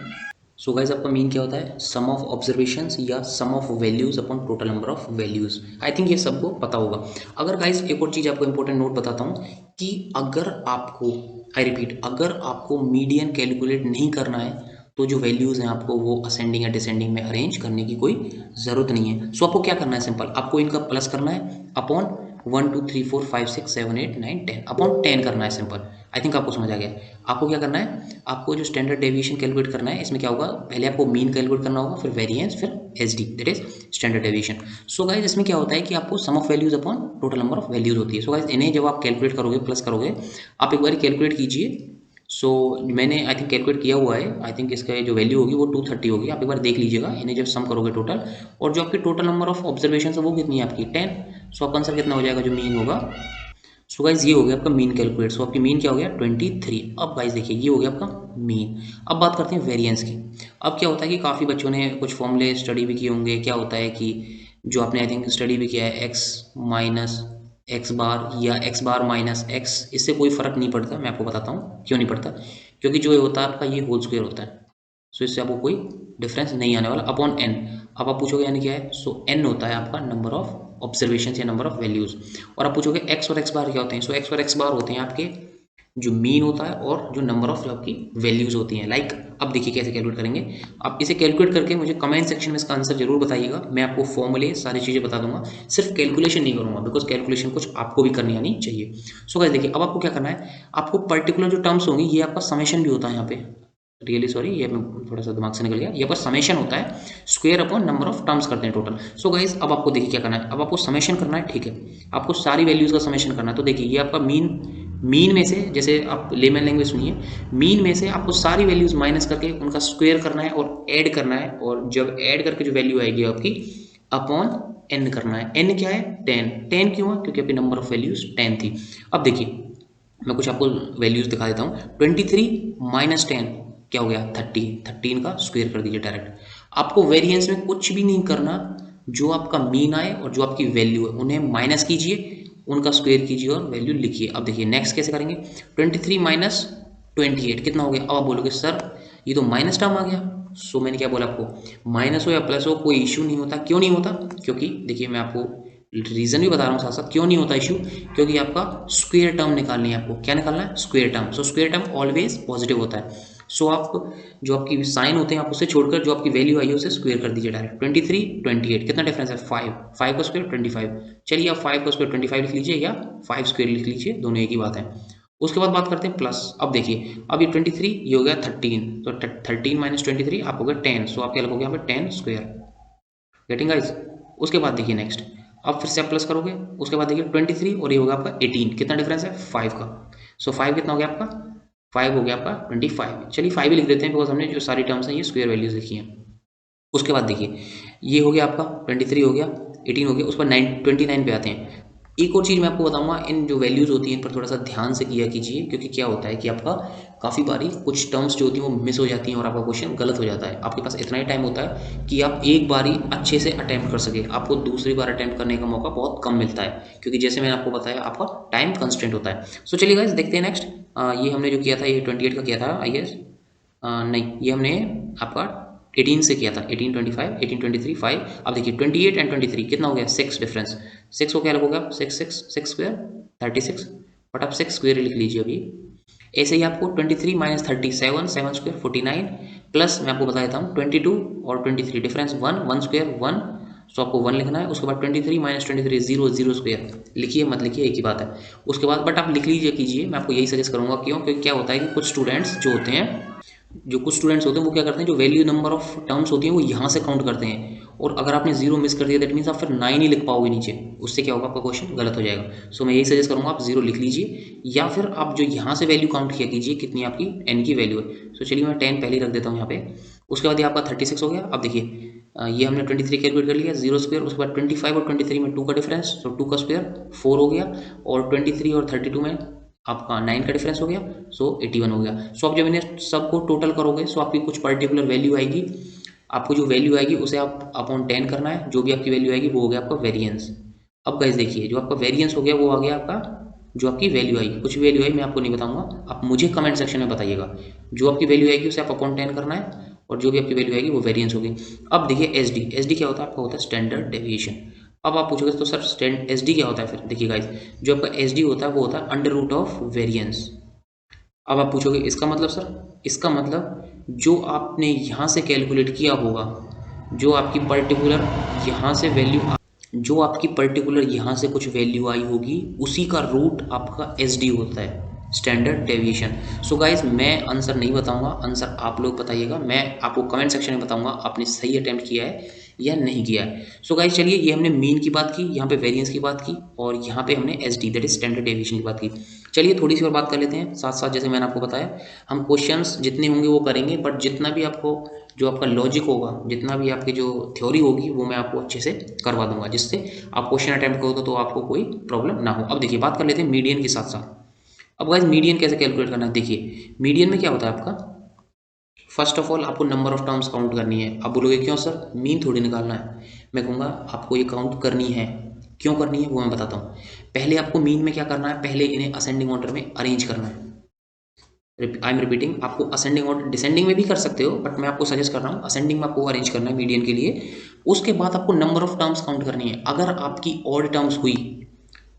सो गाइस आपका मीन क्या होता है, सम ऑफ ऑब्जर्वेशंस या sum of values upon total number of values. I think ये सबको पता होगा। अगर गाइस एक और चीज़ आपको इंपॉर्टेंट नोट बताता हूँ कि अगर आपको, आई रिपीट, अगर आपको मीडियन कैलकुलेट नहीं करना है तो जो वैल्यूज़ हैं आपको वो असेंडिंग या डिसेंडिंग में अरेंज करने की कोई ज़रूरत नहीं है। सो आपको क्या करना है, सिंपल आपको इनका प्लस करना है अपॉन 1 2 3 4 5 6 7 8 9 10 अपॉन 10 करना है, सिंपल। आई थिंक आपको समझ आ गया। आपको क्या करना है, आपको जो स्टैंडर्ड डेविएशन कैलकुलेट करना है इसमें क्या होगा, पहले आपको मीन कैलकुलेट करना होगा, फिर वेरिएंस, फिर SD, that is standard deviation. So guys इसमें क्या होता है कि आपको sum of values upon total number of values होती है। सो गाइज इन्हें जब आप कैलकुलेट करोगे, प्लस करोगे, आप एक बार कैलकुलेट कीजिए। सो मैंने आई थिंक कैलकुलेट किया हुआ है, आई थिंक इसका जो वैल्यू होगी वो 230 होगी। आप एक बार देख लीजिएगा इन्हें जब सम करोगे टोटल, और जो आपकी टोटल नंबर ऑफ ऑब्जर्वेशन है वो कितनी है आपकी 10। सो आपका आंसर कितना हो जाएगा जो मीन होगा, सो गाइज ये हो गया आपका मीन कैलकुलेट। सो आपकी मीन क्या हो गया 23। अब गाइज देखिए ये हो गया आपका मीन। अब बात करते हैं वेरिएंस की। अब क्या होता है कि काफ़ी बच्चों ने कुछ फॉर्मूले स्टडी भी किए होंगे। क्या होता है कि जो आपने आई थिंक स्टडी भी किया है एक्स माइनस एक्स बार या एक्स बार माइनस एक्स, इससे कोई फ़र्क नहीं पड़ता। मैं आपको बताता हूँ क्यों नहीं पड़ता, क्योंकि जो होता है आपका ये होल स्क्वायर होता है। सो इससे आपको कोई डिफरेंस नहीं आने वाला अपॉन एन। अब आप पूछोगे यानी क्या है, सो एन होता है आपका नंबर ऑफ ऑब्जर्वेशन या नंबर ऑफ वैल्यूज। और आप पूछोगे एक्स और एक्स बार क्या होते हैं, सो एक्स और एक्स बार होते हैं आपके जो मीन होता है और जो नंबर ऑफ जो आपकी वैल्यूज होती हैं। लाइक अब देखिए कैसे कैलकुलेट करेंगे। आप इसे कैलकुलेट करके मुझे कमेंट सेक्शन में इसका आंसर जरूर बताइएगा। मैं आपको फॉर्मूले सारी चीज़ें बता दूंगा, सिर्फ कैलकुलेशन नहीं करूंगा, बिकॉज कैलकुलेशन कुछ आपको भी करनी आनी चाहिए। सो गाइस देखिए अब आपको क्या करना है, आपको पर्टिकुलर जो टर्म्स होंगी, ये आपका समेशन भी होता है यहाँ पे, रियली सॉरी ये मैं थोड़ा सा दिमाग से निकल गया, ये पर समेशन होता है, square upon number of terms करते हैं टोटल। सो गाइज अब आपको देखिए क्या करना है, अब आपको समेशन करना है, ठीक है, आपको सारी वैल्यूज का समेशन करना है। तो देखिए ये आपका मीन में से, जैसे आप लेमन लैंग्वेज सुनिए, मीन में से आपको सारी वैल्यूज माइनस करके उनका स्क्वायर करना है और ऐड करना है, और जब ऐड करके जो वैल्यू आएगी आपकी अपॉन एन करना है। एन क्या है 10। 10 क्यों है, क्योंकि आपकी नंबर ऑफ वैल्यूज 10 थी। अब देखिए मैं कुछ आपको वैल्यूज दिखा देता हूँ। 23 माइनस 10 क्या हो गया 30। 13 का स्क्वायर कर दीजिए डायरेक्ट। आपको वेरिएंस में कुछ भी नहीं करना, जो आपका मीन आए और जो आपकी वैल्यू है उन्हें माइनस कीजिए, उनका स्क्वायर कीजिए और वैल्यू लिखिए। अब देखिए नेक्स्ट कैसे करेंगे, 23 माइनस 28 कितना हो गया। अब आप बोलोगे सर ये तो माइनस टर्म आ गया। सो मैंने क्या बोला आपको, माइनस हो या प्लस हो कोई इशू नहीं होता। क्यों नहीं होता, क्योंकि देखिए मैं आपको रीजन भी बता रहा हूँ साथ साथ क्यों नहीं होता इशू, क्योंकि आपका स्क्वायर टर्म निकालनी है। आपको क्या निकालना है, square term. So square term always positive होता है। सो आप जो आपकी साइन होते हैं आप उससे छोड़कर जो आपकी वैल्यू आई है उसे स्क्वायर कर दीजिए डायरेक्ट। 23 28 कितना डिफरेंस है 5। 5 का स्क्वायर 25। चलिए आप 5 का स्क्वायर 25 लिख लीजिए या 5 स्क्वायर लिख लीजिए, दोनों एक ही बात है। उसके बाद बात करते हैं प्लस। अब देखिए अब ये 23 ये हो गया 13, तो 13 माइनस 23 आप हो गया 10। सो आप क्या लिखोगे यहाँ पे 10 स्क्वायर। Getting guys. उसके बाद देखिए नेक्स्ट, अब फिर से आप प्लस करोगे, उसके बाद देखिए 23 और ये होगा आपका 18, कितना डिफरेंस है 5 का। सो 5 कितना हो गया आपका, 5 हो गया आपका 25। चलिए 5 ही लिख देते हैं, बिकॉज हमने जो सारी टर्म्स हैं ये स्क्वायर वैल्यूज लिखी हैं। उसके बाद देखिए ये हो गया आपका 23 हो गया, 18 हो गया, उस पर 29 पे आते हैं। एक और चीज़ मैं आपको बताऊंगा, इन जो वैल्यूज़ होती हैं इन पर थोड़ा सा ध्यान से किया कीजिए, क्योंकि क्या होता है कि आपका काफ़ी बारी कुछ टर्म्स जो होती हैं वो मिस हो जाती हैं और आपका क्वेश्चन गलत हो जाता है। आपके पास इतना ही टाइम होता है कि आप एक बारी अच्छे से अटैम्प्ट कर सके, आपको दूसरी बार अटैम्प्ट करने का मौका बहुत कम मिलता है, क्योंकि जैसे मैंने आपको बताया आपका टाइम कंस्टेंट होता है। सो चलिए गाइस देखते हैं नेक्स्ट। ये हमने जो किया था ये 28 का किया था आई गेस, नहीं ये हमने आपका 18 से किया था, 18 25 18 23 5। अब देखिए 28 एंड 23 कितना हो गया 6 डिफरेंस। 6 को क्या लगोगे आप 6 6 6 स्क्वायर 36, बट आप 6 स्क्वायर लिख लीजिए अभी। ऐसे ही आपको 23 माइनस 37 7 स्क्वायर 49, प्लस मैं आपको बता देता हूँ 22 और 23 डिफरेंस 1 1 स्क्वायर 1। सो आपको 1 लिखना है। उसके बाद 23 माइनस 23 0 0 स्क्वायर लिखिए मत लिखिए एक ही बात है। उसके बाद बट आप लिख लीजिए कीजिए, मैं आपको यही सजेस्ट करूँगा। क्यों, क्योंकि क्या होता है कि कुछ स्टूडेंट्स जो होते हैं वो क्या करते हैं, जो वैल्यू नंबर ऑफ टर्म्स होती हैं वो यहाँ से काउंट करते हैं, और अगर आपने जीरो मिस कर दिया दैट मीन्स आप फिर 9 ही लिख पाओगे नीचे, उससे क्या होगा आपका क्वेश्चन गलत हो जाएगा। सो मैं यही सजेस्ट करूँगा आप जीरो लिख लीजिए, या फिर आप जो यहाँ से वैल्यू काउंट किया कीजिए कितनी आपकी एन की वैल्यू है। सो चलिए मैं 10 पहले ही रख देता हूँ यहाँ पे। उसके बाद ये आपका 36 हो गया। अब देखिए ये हमने 23 कैलकुलेट कर लिया 0 स्क्वायर। उसके बाद 25 और 23 में 2 का डिफरेंस, तो 2 का स्क्वायर 4 हो गया, और 23 और 32 में आपका 9 का डिफरेंस हो गया, सो 81 हो गया। सो आप जब इन्हें सबको टोटल करोगे सो आपकी कुछ पर्टिकुलर वैल्यू आएगी, आपको जो वैल्यू आएगी उसे आप अपॉन 10 करना है, जो भी आपकी वैल्यू आएगी वो हो गया आपका वेरिएंस। अब गाइस देखिए जो आपका वेरिएंस हो गया वो आ गया आपका, जो आपकी वैल्यू आएगी, कुछ भी वैल्यू आई मैं आपको नहीं बताऊंगा, आप मुझे कमेंट सेक्शन में बताइएगा। जो आपकी वैल्यू आएगी उसे आप अपॉन 10 करना है, और जो भी आपकी वैल्यू आएगी वो वेरिएंस होगी। अब देखिए एस डी क्या होता है, आपका होता है स्टैंडर्ड डेविएशन। अब आप पूछोगे तो सर एस डी क्या होता है, फिर देखिए गाइस जो आपका एस डी होता है वो होता है अंडर रूट ऑफ वेरिएंस। अब आप पूछोगे इसका मतलब सर, इसका मतलब जो आपने यहाँ से कैलकुलेट किया होगा, जो आपकी पर्टिकुलर यहाँ से वैल्यू, जो आपकी पर्टिकुलर यहाँ से कुछ वैल्यू आई होगी उसी का रूट आपका एस डी होता है, स्टैंडर्ड डेविएशन। सो गाइज मैं आंसर नहीं बताऊंगा, आंसर आप लोग बताइएगा, मैं आपको कमेंट सेक्शन में बताऊंगा आपने सही अटेम्प्ट किया है या नहीं किया है। सो गाइज चलिए ये हमने मीन की बात की, यहाँ पे वेरिएंस की बात की, और यहाँ पे हमने S D that is standard deviation की बात की। चलिए थोड़ी सी और बात कर लेते हैं साथ साथ। जैसे मैंने आपको बताया हम क्वेश्चंस जितने होंगे वो करेंगे, बट जितना भी आपको जो आपका लॉजिक होगा, जितना भी आपकी जो थ्योरी होगी वो मैं आपको अच्छे से करवा दूंगा, जिससे आप क्वेश्चन अटेम्प्ट करो तो आपको कोई प्रॉब्लम ना हो। अब देखिए बात कर लेते हैं मीडियन के साथ साथ। अब गाइस मीडियन कैसे कैलकुलेट करना है, देखिए मीडियन में क्या होता है आपका, फर्स्ट ऑफ ऑल आपको नंबर ऑफ टर्म्स काउंट करनी है। आप बोलोगे क्यों सर, मीन थोड़ी निकालना है। मैं कहूँगा आपको ये काउंट करनी है, क्यों करनी है वो मैं बताता हूँ। पहले आपको मीन में क्या करना है, पहले इन्हें असेंडिंग ऑर्डर में अरेंज करना है। आई एम रिपीटिंग, आपको असेंडिंग और डिसेंडिंग में भी कर सकते हो, बट मैं आपको सजेस्ट कर रहा हूँ असेंडिंग में आपको अरेंज करना है मीडियन के लिए। उसके बाद आपको नंबर ऑफ टर्म्स काउंट करनी है। अगर आपकी ऑड टर्म्स हुई,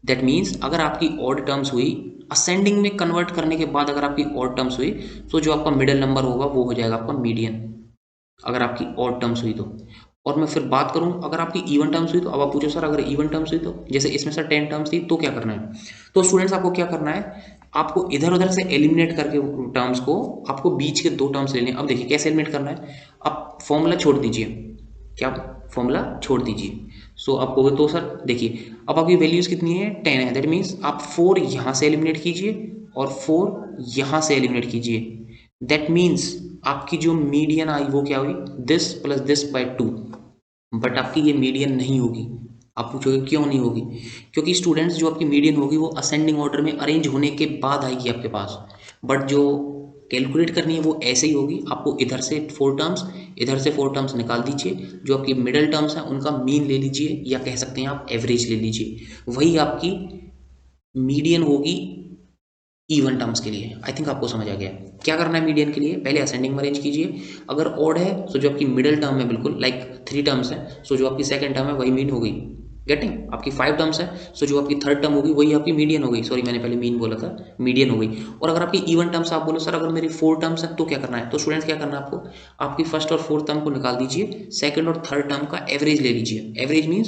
दैट मीन्स अगर आपकी ऑड टर्म्स हुई, असेंडिंग में कन्वर्ट करने के बाद अगर आपकी ऑड टर्म्स हुई, तो जो आपका मिडिल नंबर होगा वो हो जाएगा आपका मीडियन, अगर आपकी ऑड टर्म्स हुई तो। और मैं फिर बात करूं अगर आपकी इवन टर्म्स हुई तो, अब आप पूछो सर अगर इवन टर्म्स हुई तो, जैसे इसमें सर 10 टर्म्स थी तो क्या करना है। तो स्टूडेंट्स आपको क्या करना है, आपको इधर उधर से एलिमिनेट करके टर्म्स को, आपको बीच के दो टर्म्स लेने हैं। अब देखिए कैसे एलिमिनेट करना है, आप फॉर्मूला छोड़ दीजिए, क्या फॉर्मूला छोड़ दीजिए। सो आप कहोगे तो सर देखिए अब आपकी वैल्यूज कितनी है, 10 है, दैट मीन्स आप 4 यहाँ से एलिमिनेट कीजिए और 4 यहाँ से एलिमिनेट कीजिए। दैट मीन्स आपकी जो मीडियन आई वो क्या हुई, this plus this by 2। But आपकी ये मीडियन नहीं होगी। आप पूछोगे क्यों नहीं होगी, क्योंकि स्टूडेंट्स जो आपकी मीडियन होगी वो असेंडिंग ऑर्डर में अरेंज होने के बाद आएगी आपके पास। बट जो कैलकुलेट करनी है वो ऐसे ही होगी, आपको इधर से 4 टर्म्स, इधर से 4 टर्म्स निकाल दीजिए, जो आपकी मिडल टर्म्स हैं उनका मीन ले लीजिए, या कह सकते हैं आप एवरेज ले लीजिए, वही आपकी मीडियन होगी इवन टर्म्स के लिए। आई थिंक आपको समझ आ गया क्या करना है मीडियन के लिए। पहले असेंडिंग में अरेंज कीजिए, अगर ऑड है तो जो आपकी मिडिल टर्म है, बिल्कुल लाइक 3 टर्म्स है, सो जो आपकी सेकंड टर्म है वही मीन हो गई। गेटिंग, आपकी 5 टर्म्स है, सो जो आपकी थर्ड टर्म होगी वही आपकी मीडियन हो गई। सॉरी मैंने पहले मीन बोला था, मीडियन हो गई। और अगर आपकी इवन टर्म्स, आप बोलो सर अगर मेरी 4 टर्म्स है तो क्या करना है, तो स्टूडेंट्स क्या करना है आपको, आपकी फर्स्ट और फोर्थ टर्म को निकाल दीजिए, सेकंड और थर्ड टर्म का एवरेज ले लीजिए। Average means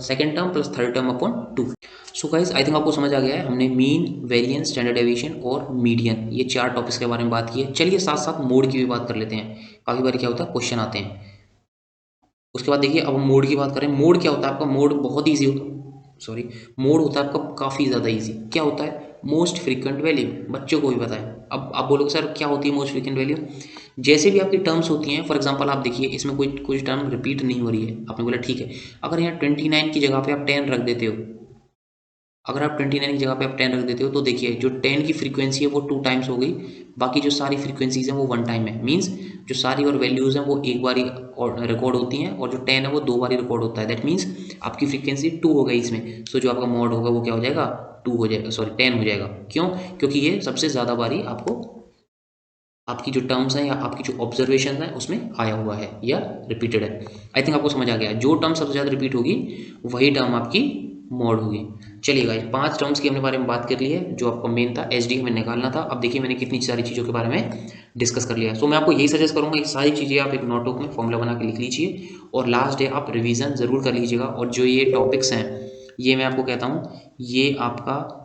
second term plus third term upon 2। So guys I think आपको समझ आ गया है, हमने मीन, वेरिएंस, स्टैंडर्ड डेविएशन और मीडियन, ये 4 टॉपिक्स के बारे में बात की है। चलिए साथ साथ मोड की भी बात कर लेते हैं, काफ़ी बार क्या होता है क्वेश्चन आते हैं। उसके बाद देखिए अब हम मोड की बात करें, मोड क्या होता है आपका, मोड बहुत ईजी होता है, सॉरी मोड होता है आपका काफ़ी ज़्यादा ईजी। क्या होता है, मोस्ट फ्रीक्वेंट वैल्यू, बच्चों को भी पता है। अब आप बोलोगे सर क्या होती है मोस्ट फ्रीक्वेंट वैल्यू, जैसे भी आपकी टर्म्स होती हैं, फॉर एग्जांपल आप देखिए इसमें कोई कुछ टर्म रिपीट नहीं हो रही है, आपने बोला ठीक है, अगर यहाँ 29 की जगह पे आप 10 रख देते हो, अगर आप 29 की जगह पे आप 10 रख देते हो तो देखिए जो 10 की फ्रीक्वेंसी है वो 2 टाइम्स हो गई, बाकी जो सारी फ्रीक्वेंसीज हैं वो 1 टाइम है। मीन्स जो सारी और वैल्यूज़ हैं वो एक बार ही रिकॉर्ड होती हैं, और जो 10 है वो 2 बार ही रिकॉर्ड होता है। दैट मीन्स आपकी फ्रीक्वेंसी 2 हो गई इसमें, सो जो आपका मॉड होगा वो क्या हो जाएगा, 2 हो जाएगा, सॉरी 10 हो जाएगा। क्यों, क्योंकि ये सबसे ज़्यादा बारी आपको आपकी जो टर्म्स हैं या आपकी जो ऑब्जर्वेशन है उसमें आया हुआ है या रिपीटेड है। आई थिंक आपको समझ आ गया, जो टर्म सबसे ज़्यादा रिपीट होगी वही टर्म आपकी मॉड होगी। चलिए गाइस 5 टर्म्स की हमने बारे में बात कर ली है, जो आपका मेन था एच डी हमें निकालना था। अब देखिए मैंने कितनी सारी चीज़ों के बारे में डिस्कस कर लिया है। सो मैं आपको यही सजेस्ट करूँगा, ये सारी चीज़ें आप एक नोटबुक में फॉर्मूला बना के लिख लीजिए, और लास्ट डे आप रिविज़न ज़रूर कर लीजिएगा। और जो ये टॉपिक्स हैं ये मैं आपको कहता हूँ, ये आपका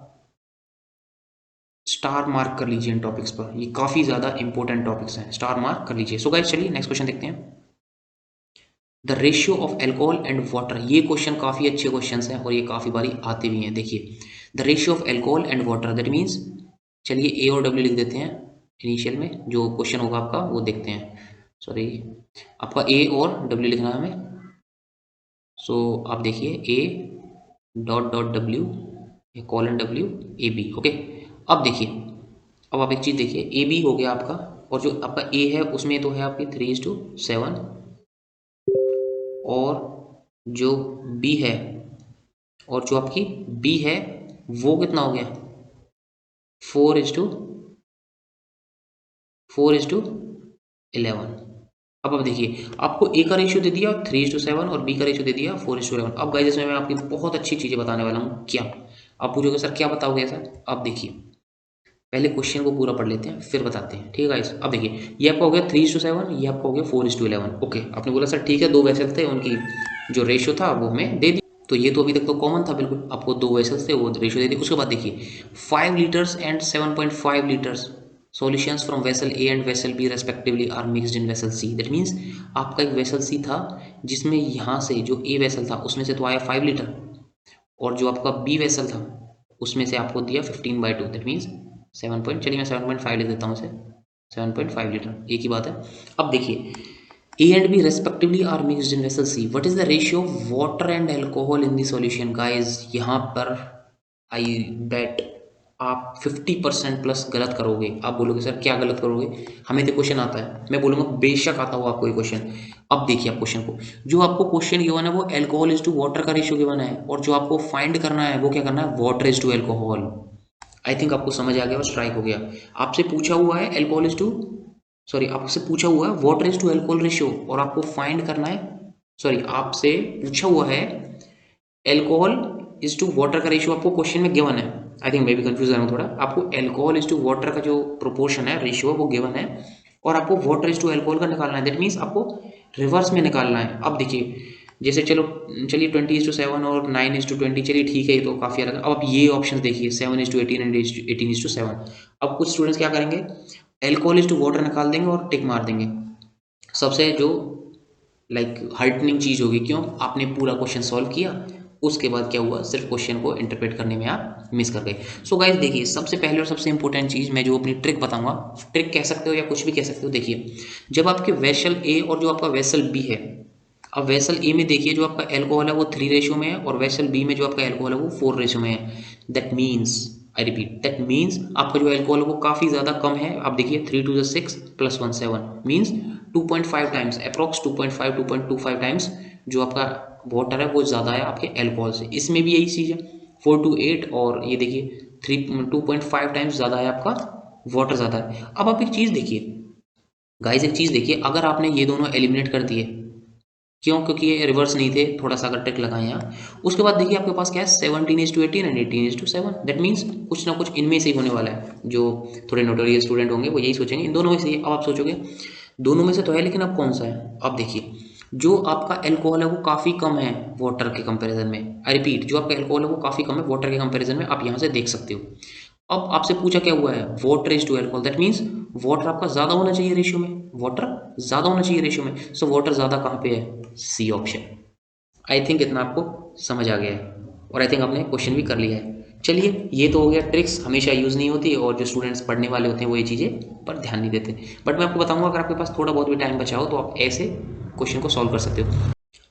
स्टार मार्क कर लीजिए इन टॉपिक्स पर, ये काफ़ी ज़्यादा इंपॉर्टेंट टॉपिक्स हैं, स्टार मार्क कर लीजिए। सो गाइस चलिए नेक्स्ट क्वेश्चन देखते हैं, the ratio of alcohol and water. ये क्वेश्चन काफ़ी अच्छे क्वेश्चन हैं और ये काफ़ी बारी आते भी हैं। देखिए the ratio of alcohol and water, that means, चलिए ए और डब्ल्यू लिख देते हैं इनिशियल में, जो क्वेश्चन होगा आपका वो देखते हैं। सॉरी आपका ए और डब्ल्यू लिखना है हमें। सो आप देखिए A dot dot W, colon W, A B, okay. अब देखिए, अब आप एक चीज़ देखिए, ए बी हो गया आपका, और जो आपका ए है उसमें तो है आपकी 3:7, और जो बी है, और जो आपकी बी है वो कितना हो गया, 4:11। अब देखिए आपको ए का रेशियो दे दिया 3:7 और बी का रेशियो दे दिया 4:11। अब गाइस इसमें मैं आपकी बहुत अच्छी चीज़ें बताने वाला हूँ। क्या आप पूछोगे सर क्या बताओगे ऐसा, अब देखिए पहले क्वेश्चन को पूरा पढ़ लेते हैं फिर बताते हैं, ठीक है गाइस। अब देखिए ये आपका हो गया 3:7, ये आपका हो गया 4:11, ओके। आपने बोला सर ठीक है, 2 वेसल थे, उनकी जो रेशियो था वो हमें दे दी, तो ये तो अभी तक तो कॉमन था, बिल्कुल आपको 2 वेसल्स थे वो रेशियो दे दी। उसके बाद देखिए 5 litres and 7.5 litres solutions from vessel A and vessel B respectively are mixed in vessel C. That means आपका एक वेसल सी था जिसमें यहाँ से जो ए वेसल था उसमें से तो आया 5 लीटर, और जो आपका बी वेसल था उसमें से आपको दिया 15/2, दैट मीन्स 7 पॉइंट, चलिए मैं 7.5 लिख देता हूँ इसे, 7.5 लीटर, एक ही बात है। अब देखिए A and B respectively are mixed in vessel C. What is the ratio of water and alcohol in the solution? Guys, यहाँ पर I bet आप 50% प्लस गलत करोगे। आप बोलोगे सर क्या गलत करोगे, हमें तो क्वेश्चन आता है। मैं बोलूँगा बेशक आता हो आपको ये क्वेश्चन। अब देखिए आप क्वेश्चन को, जो आपको क्वेश्चन गिवन है वो एल्कोहल इज टू वाटर का रेशियो गिवन है, और जो आपको फाइंड करना है वो क्या करना है, water is to alcohol. I think आपको समझ आ गया और स्ट्राइक हो गया। आपसे पूछा हुआ है एल्कोहल इज टू, सॉरी आपसे पूछा हुआ है water is to alcohol ratio, और आपको फाइंड करना है, सॉरी आपसे पूछा हुआ है एल्कोहल इज टू वाटर का रेशियो, आपको क्वेश्चन में गिवन है। आई थिंक मैं भी कंफ्यूज हूँ थोड़ा। आपको एल्कोहल इज टू वाटर का जो प्रोपोर्शन है, रेशियो, वो गिवन है, और आपको वाटर इज टू एल्कोहल का निकालना है। दैट मीन्स आपको रिवर्स में निकालना है। अब देखिए जैसे चलो चलिए 20:7 और 9:20, चलिए ठीक है, ये तो काफ़ी अलग है। अब आप ये ऑप्शन देखिए 7:18 एंड 18:7। अब कुछ स्टूडेंट्स क्या करेंगे, एल्कोहल इज टू वाटर निकाल देंगे और टिक मार देंगे। सबसे जो लाइक हार्टनिंग चीज़ होगी, क्यों, आपने पूरा क्वेश्चन सॉल्व किया, उसके बाद क्या हुआ, सिर्फ क्वेश्चन को इंटरप्रेट करने में आप मिस कर गए। सो गाइस देखिए, सबसे पहले और सबसे इंपॉर्टेंट चीज़ मैं जो अपनी ट्रिक बताऊंगा, ट्रिक कह सकते हो या कुछ भी कह सकते हो। देखिए जब आपके वेसल ए और जो आपका वेसल बी है, अब वेसल ए में देखिए जो आपका एल्कोहल है वो 3 रेशियो में है, और वेसल बी में जो आपका एल्कोहल है वो 4 रेशियो में है। That means, I repeat, that means आपका जो एल्कोहल है वो काफ़ी ज़्यादा कम है। आप देखिए 3 to the 6 + 1 7 means 2.5 times, approx 2.5 2.25 times जो आपका वाटर है वो ज़्यादा है आपके एल्कोहल से। इसमें भी यही चीज़ है 4 to 8, और ये देखिए 2.5 टाइम्स ज़्यादा है आपका वाटर ज़्यादा है। अब आप एक चीज़ देखिए गाइस, एक चीज़ देखिए, अगर आपने ये दोनों एलिमिनेट कर दिए, क्यों, क्योंकि ये रिवर्स नहीं थे, थोड़ा सा अगर ट्रिक लगाएं यहाँ, उसके बाद देखिए आपके पास क्या है 17:18 एंड 18:7। दैट मीन्स कुछ ना कुछ इनमें से ही होने वाला है। जो थोड़े नोटोरियस स्टूडेंट होंगे वो यही सोचेंगे इन दोनों में से ही। अब आप सोचोगे दोनों में से तो है, लेकिन अब कौन सा है। अब देखिए जो आपका एल्कोहल है वो काफ़ी कम है वाटर के कंपेरिजन में। आई रिपीट, जो आपका एल्कोहल है वो काफ़ी कम है वाटर के कंपेरिजन में, आप यहाँ से देख सकते हो। अब आपसे पूछा क्या हुआ है, water is to alcohol, that means water आपका ज़्यादा होना चाहिए रेशियो में, वाटर ज़्यादा होना चाहिए रेशियो में। सो वाटर ज़्यादा कहाँ पे है, सी ऑप्शन। आई थिंक इतना आपको समझ आ गया है, और आई थिंक आपने क्वेश्चन भी कर लिया है। चलिए ये तो हो गया, ट्रिक्स हमेशा यूज़ नहीं होती, और जो स्टूडेंट्स पढ़ने वाले होते हैं वो ये चीज़ें पर ध्यान नहीं देते। बट मैं आपको बताऊंगा, अगर आपके पास थोड़ा बहुत भी टाइम बचा हो तो आप ऐसे क्वेश्चन को सॉल्व कर सकते हो।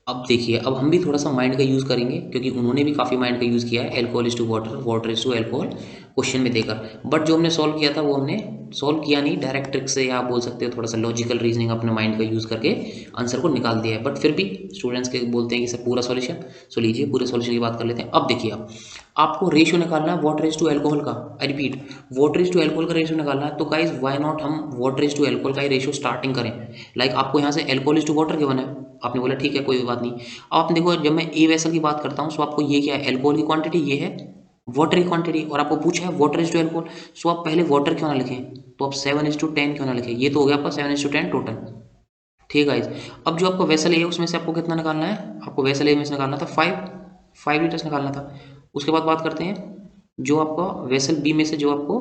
अब देखिए, अब हम भी थोड़ा सा माइंड का यूज़ करेंगे, क्योंकि उन्होंने भी काफ़ी माइंड का यूज़ किया है, alcohol is to water, water is to alcohol question में देकर। बट जो हमने सॉल्व किया था वो हमने सॉल्व किया नहीं डायरेक्ट ट्रिक से, या आप बोल सकते हो थोड़ा सा लॉजिकल रीजनिंग अपने माइंड का यूज़ करके आंसर को निकाल दिया है। बट फिर भी स्टूडेंट्स के बोलते हैं कि सर पूरा सॉल्यूशन, सो लीजिए पूरे सॉल्यूशन की बात कर लेते हैं। अब देखिए आपको रेशियो निकालना है वाटर इज टू एल्कोहल का। I repeat, water is to alcohol का रेशियो निकालना है। तो गाइस व्हाई नॉट हम वाटर इज टू एल्कोहल का ही रेशियो स्टार्टिंग करें। लाइक आपको यहाँ से alcohol is to water given है, आपने बोला ठीक है कोई बात नहीं। अब आपने देखो, जब मैं ए वेसल की बात करता हूँ, सो आपको ये क्या है, एल्कोहल की क्वांटिटी, ये है वाटर की क्वांटिटी, और आपको पूछा है वाटर इज टू एल्कोहल, सो आप पहले वाटर क्यों ना लिखें, तो आप 7:10 क्यों ना लिखें। ये तो हो गया आपका 7:10 टोटल। ठीक है गाइस, अब जो आपका वेसल है उसमें से आपको कितना निकालना है, आपको वेसल ए में से निकालना था 5 लीटर्स निकालना था। उसके बाद बात करते हैं जो आपका वेसल बी में से जो आपको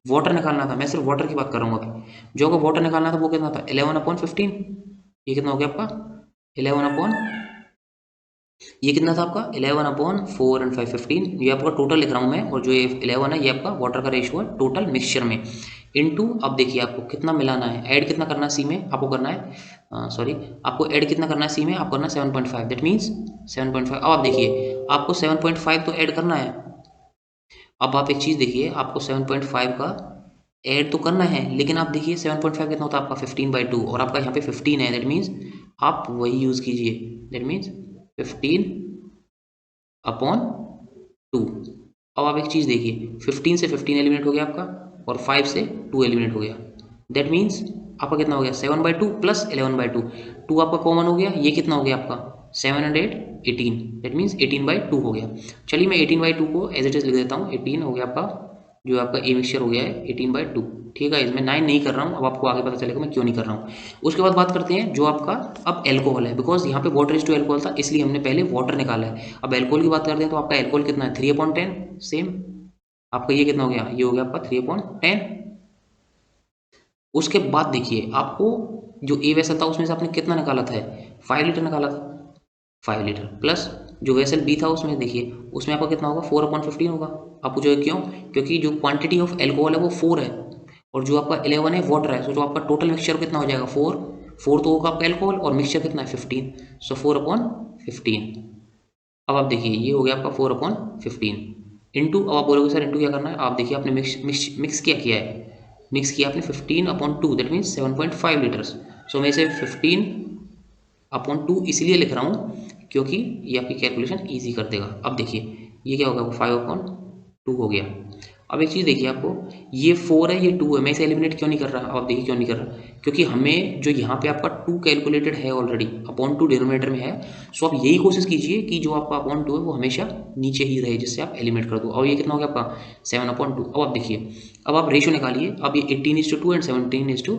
वाटर निकालना था, मैं सिर्फ वाटर की बात कर रहा हूँ अभी। जो आपको वाटर निकालना था वो कितना था, 11/15। ये कितना हो गया आपका 11 अपॉन, ये कितना था आपका 11/4 एंड 5 15। ये आपका टोटल लिख रहा हूँ मैं, और जो ये 11 है ये आपका वाटर का रेशियो है टोटल मिक्सचर में, इनटू, अब देखिए आपको कितना मिलाना है, ऐड कितना करना है सी में, आपको करना है सॉरी, आपको ऐड कितना करना है सी में, आपको करना है 7.5। That means 7.5। अब आप देखिए आपको 7.5 तो ऐड करना है। अब आप एक चीज़ देखिए, आपको 7.5 का ऐड तो करना है, लेकिन आप देखिए 7.5 कितना होता है आपका 15/2, और आपका यहाँ पे 15 है। दैट मीन्स आप वही यूज़ कीजिए, दैट मीन्स 15/2। अब आप एक चीज़ देखिए, 15 से 15 एलिमिनेट हो गया आपका, और 5 से 2 एलिमिनेट हो गया। दैट मीन्स आपका कितना हो गया 7/2 प्लस 11/2, 2 आपका कॉमन हो गया, ये कितना हो गया आपका 7 and 8 18। दैट मीन्स 18/2 हो गया। चलिए मैं 18/2 को एज इट इज लिख देता हूँ, 18 हो गया आपका, जो आपका ए मिक्सचर हो गया है 18/2। ठीक है, इसमें 9 नहीं कर रहा हूँ, अब आपको आगे पता चलेगा मैं क्यों नहीं कर रहा हूँ। उसके बाद बात करते हैं जो आपका अब एल्कोहल है, बिकॉज यहाँ पे वाटर इज टू एल्कोहल था, इसलिए हमने पहले वाटर निकाला है। अब एल्कोहल की बात करते हैं, तो आपका एल्कोहल कितना है 3/10, सेम। आपका ये कितना हो गया, ये हो गया आपका 3/10। उसके बाद देखिए आपको जो ए वेसल था उसमें से आपने कितना निकाला था, 5 लीटर निकाला था, 5 लीटर प्लस जो वेसल बी था उसमें देखिए, उसमें आपका कितना होगा 4/15 होगा। आप पूछोगे क्यों, क्योंकि जो क्वांटिटी ऑफ एल्कोहल है वो 4 है, और जो आपका 11 है वाटर है, तो आपका टोटल मिक्सचर कितना हो जाएगा 4, 4 तो होगा आपका एल्कोहल और मिक्सचर कितना है 15, सो 4/15। अब आप देखिए ये हो गया आपका 4/15 इंटू, अब आप बोलोगे सर इंटू क्या करना है, आप देखिए आपने मिक्स क्या किया है, मिक्स किया आपने 15/2, दैट मीन्स 7.5 लीटर्स। सो मैं इसे 15/2 इसलिए लिख रहा हूँ क्योंकि ये आपकी कैलकुलेशन ईजी कर देगा। अब देखिए ये क्या होगा, 5/2 हो गया। अब एक चीज़ देखिए आपको, ये 4 है ये 2 है, मैं इसे एलिमिनेट क्यों नहीं कर रहा, अब आप देखिए क्यों नहीं कर रहा, क्योंकि हमें जो यहाँ पे आपका 2 कैलकुलेटेड है ऑलरेडी, अपॉन 2 डिनोमिनेटर में है। सो आप यही कोशिश कीजिए कि जो आपका अपॉन 2 है वो हमेशा नीचे ही रहे, जिससे आप एलिमिनेट कर दो। और ये कितना हो गया आपका 7/2। अब आप देखिए, अब आप रेशियो निकालिए, अब ये 18:2 एंड 7:2,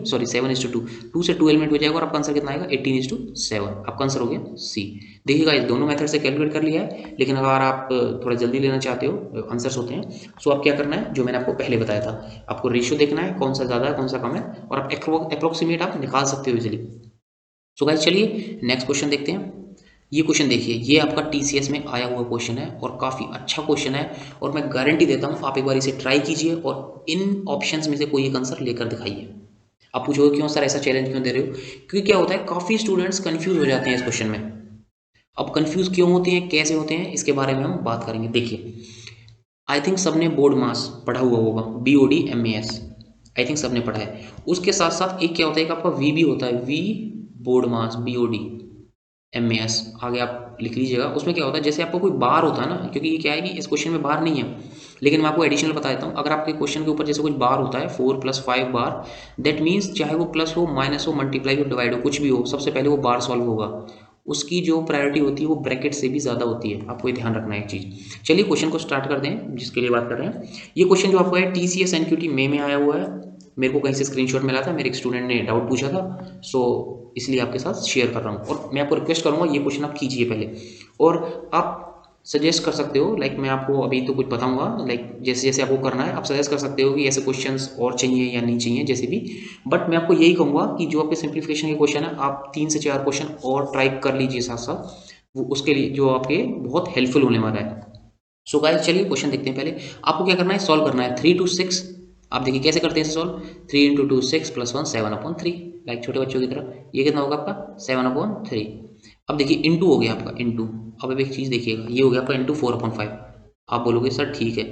2 से 2 एलिमेंट हो जाएगा और आपका आंसर कितना आएगा 18:7। आपका आंसर हो गया सी। देखिएगा इस दोनों मेथड से कैलकुलेट कर लिया है, लेकिन अगर आप थोड़ा जल्दी लेना चाहते हो, आंसर्स होते हैं, सो आप क्या करना है जो मैंने आपको पहले बताया था, आपको रेशियो देखना है कौन सा ज़्यादा है कौन सा कम है, और आप अप्रोक्सीमेट आप निकाल सकते हो इजीली। सो गाइस चलिए नेक्स्ट क्वेश्चन देखते हैं। ये क्वेश्चन देखिए, ये आपका टीसीएस में आया हुआ क्वेश्चन है और काफ़ी अच्छा क्वेश्चन है, और मैं गारंटी देता हूँ आप एक बार इसे ट्राई कीजिए और इन ऑप्शंस में से कोई एक आंसर लेकर दिखाइए। आप पूछोगे क्यों सर ऐसा चैलेंज क्यों दे रहे हो, क्योंकि क्या होता है काफ़ी स्टूडेंट्स कंफ्यूज हो जाते हैं इस क्वेश्चन में। अब कंफ्यूज क्यों होते हैं कैसे होते हैं इसके बारे में हम बात करेंगे। देखिए आई थिंक सबने बोर्ड मास पढ़ा हुआ होगा, BOD MAS, आई थिंक सबने पढ़ा है। उसके साथ साथ एक क्या होता है, एक आपका वी भी होता है, V BODMAS BOD MAS, आगे आप लिख लीजिएगा। उसमें क्या होता है, जैसे आपको कोई बार होता है ना, क्योंकि ये क्या है कि इस क्वेश्चन में बार नहीं है, लेकिन मैं आपको एडिशनल बता देता हूँ। अगर आपके क्वेश्चन के ऊपर जैसे कुछ बार होता है 4+5 बार, दैट मीन्स चाहे वो प्लस हो माइनस हो मल्टीप्लाई हो डिवाइड हो कुछ भी हो, सबसे पहले वो बार सॉल्व होगा, उसकी जो प्रायोरिटी होती है वो ब्रैकेट से भी ज़्यादा होती है। आपको ये ध्यान रखना है एक चीज़। चलिए क्वेश्चन को स्टार्ट करते हैं जिसके लिए बात कर रहे हैं। ये क्वेश्चन जो आपको है TCS NQT में आया हुआ है, मेरे को कहीं से स्क्रीनशॉट मिला था, मेरे एक स्टूडेंट ने डाउट पूछा था, सो इसलिए आपके साथ शेयर कर रहा हूँ। और मैं आपको रिक्वेस्ट करूँगा ये क्वेश्चन आप कीजिए पहले, और आप सजेस्ट कर सकते हो, लाइक मैं आपको अभी तो कुछ बताऊंगा, लाइक जैसे जैसे आपको करना है आप सजेस्ट कर सकते हो कि ऐसे क्वेश्चंस और चाहिए या नहीं चाहिए जैसे भी। बट मैं आपको यही कहूँगा कि जो आपके सिंप्लीफिकेशन के क्वेश्चन है आप 3 से 4 क्वेश्चन और ट्राई कर लीजिए साथ साथ, वो उसके लिए जो आपके बहुत हेल्पफुल होने वाला है। सो गाइस चलिए क्वेश्चन देखते हैं। पहले आपको क्या करना है, सॉल्व करना है 3 to 6। आप देखिए कैसे करते हैं इसे सॉल्व, 3 × 2 6 + 1 7/3, लाइक छोटे बच्चों की तरह। ये कितना होगा आपका 7/3। अब देखिए इंटू हो गया आपका इंटू। अब एक चीज़ देखिएगा, ये हो गया आपका इंटू 4/5। आप बोलोगे सर ठीक है,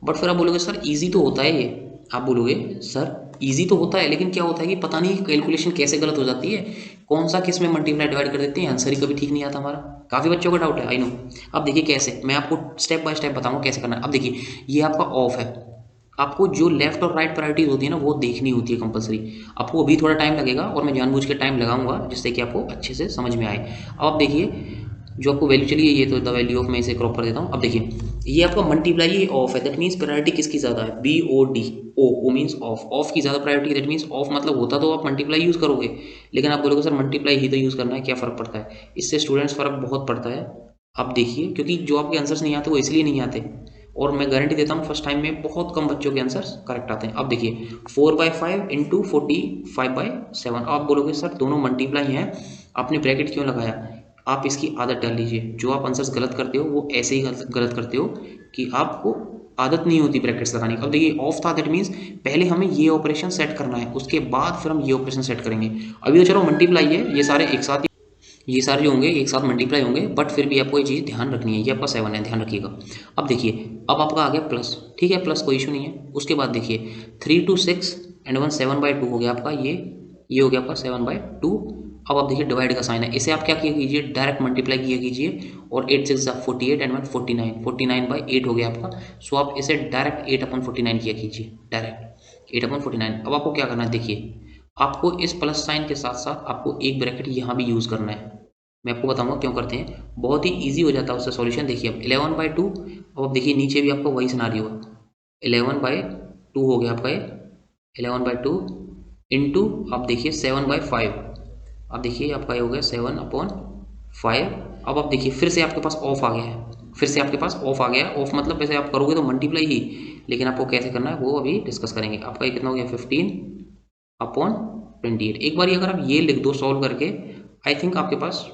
बट फिर आप बोलोगे सर ईजी तो होता है ये, आप बोलोगे सर ईजी तो होता है, लेकिन क्या होता है कि पता नहीं कैलकुलेशन कैसे गलत हो जाती है, कौन सा किस में मल्टीप्लाई डिवाइड कर देते हैं, आंसर ही कभी ठीक नहीं आता हमारा। काफ़ी बच्चों का डाउट है, आई नो। अब देखिए कैसे, मैं आपको स्टेप बाय स्टेप बताऊंगा कैसे करना है। अब देखिए ये आपका ऑफ है, आपको जो लेफ्ट और राइट प्रायोरिटीज होती है ना वो देखनी होती है कंपलसरी। आपको अभी थोड़ा टाइम लगेगा और मैं जानबूझ के टाइम लगाऊंगा जिससे कि आपको अच्छे से समझ में आए। अब आप देखिए जो आपको वैल्यू चलिए, ये तो द वैल्यू ऑफ, मैं इसे क्रॉप कर देता हूँ। अब देखिए ये आपका मल्टीप्लाई ये ऑफ है, दैट मीन्स प्रायोरिटी किसकी ज़्यादा है, BOD, O means of, of की ज़्यादा प्रायोरिटी, दैट मीन्स ऑफ मतलब होता तो आप मल्टीप्लाई यूज़ करोगे, लेकिन आप बोलोगे सर मल्टीप्लाई ही तो यूज़ करना है, क्या फ़र्क पड़ता है। इससे स्टूडेंट्स फ़र्क बहुत पड़ता है। आप देखिए क्योंकि जो आपके आंसर्स नहीं आते वो इसलिए नहीं आते, और मैं गारंटी देता हूँ फर्स्ट टाइम में बहुत कम बच्चों के आंसर्स करेक्ट आते हैं। अब देखिए 4/5 × 45/7, आप बोलोगे सर दोनों मल्टीप्लाई हैं, आपने ब्रैकेट क्यों लगाया। आप इसकी आदत डाल लीजिए, जो आप आंसर्स गलत करते हो वो ऐसे ही गलत करते हो कि आपको आदत नहीं होती ब्रैकेट्स लगाने की। अब देखिए ऑफ था, दैट मीन्स पहले हमें ये ऑपरेशन सेट करना है, उसके बाद फिर हम ये ऑपरेशन सेट करेंगे। अभी तो चलो मल्टीप्लाई है, ये सारे एक साथ, ये सारे जो होंगे एक साथ मल्टीप्लाई होंगे, बट फिर भी आपको ये चीज़ ध्यान रखनी है। ये आपका 7 है, ध्यान रखिएगा। अब देखिए अब आपका आ गया प्लस, ठीक है प्लस कोई इशू नहीं है। उसके बाद देखिए 3 to 6 एंड 1 7/2 हो गया आपका, ये हो गया आपका 7/2। अब आप देखिए डिवाइड का साइन है, इसे आप क्या किया कीजिए, डायरेक्ट मल्टीप्लाई किया कीजिए, और 8 6 48 एंड 1 49, 49/8 हो गया आपका। सो आप इसे डायरेक्ट 8/49 किया कीजिए, डायरेक्ट 8/49। अब आपको क्या करना है, देखिए आपको इस प्लस साइन के साथ साथ आपको एक ब्रैकेट यहाँ भी यूज़ करना है। मैं आपको बताऊंगा क्यों करते हैं, बहुत ही इजी हो जाता है उससे सॉल्यूशन। देखिए अब 11/2, अब आप देखिए नीचे भी आपका वही सिनारियो है, 11/2 हो गया आपका ये 11/2 इंटू, आप देखिए 7/5, अब देखिए आपका ये हो गया 7/5। अब आप देखिए फिर से आपके पास ऑफ आ गया है, फिर से आपके पास ऑफ आ गया है। ऑफ मतलब वैसे आप करोगे तो मल्टीप्लाई ही, लेकिन आपको कैसे करना है वो अभी डिस्कस करेंगे। आपका ये कितना हो गया 15/28। एक बार अगर आप ये लिख दो सॉल्व करके, आई थिंक आपके पास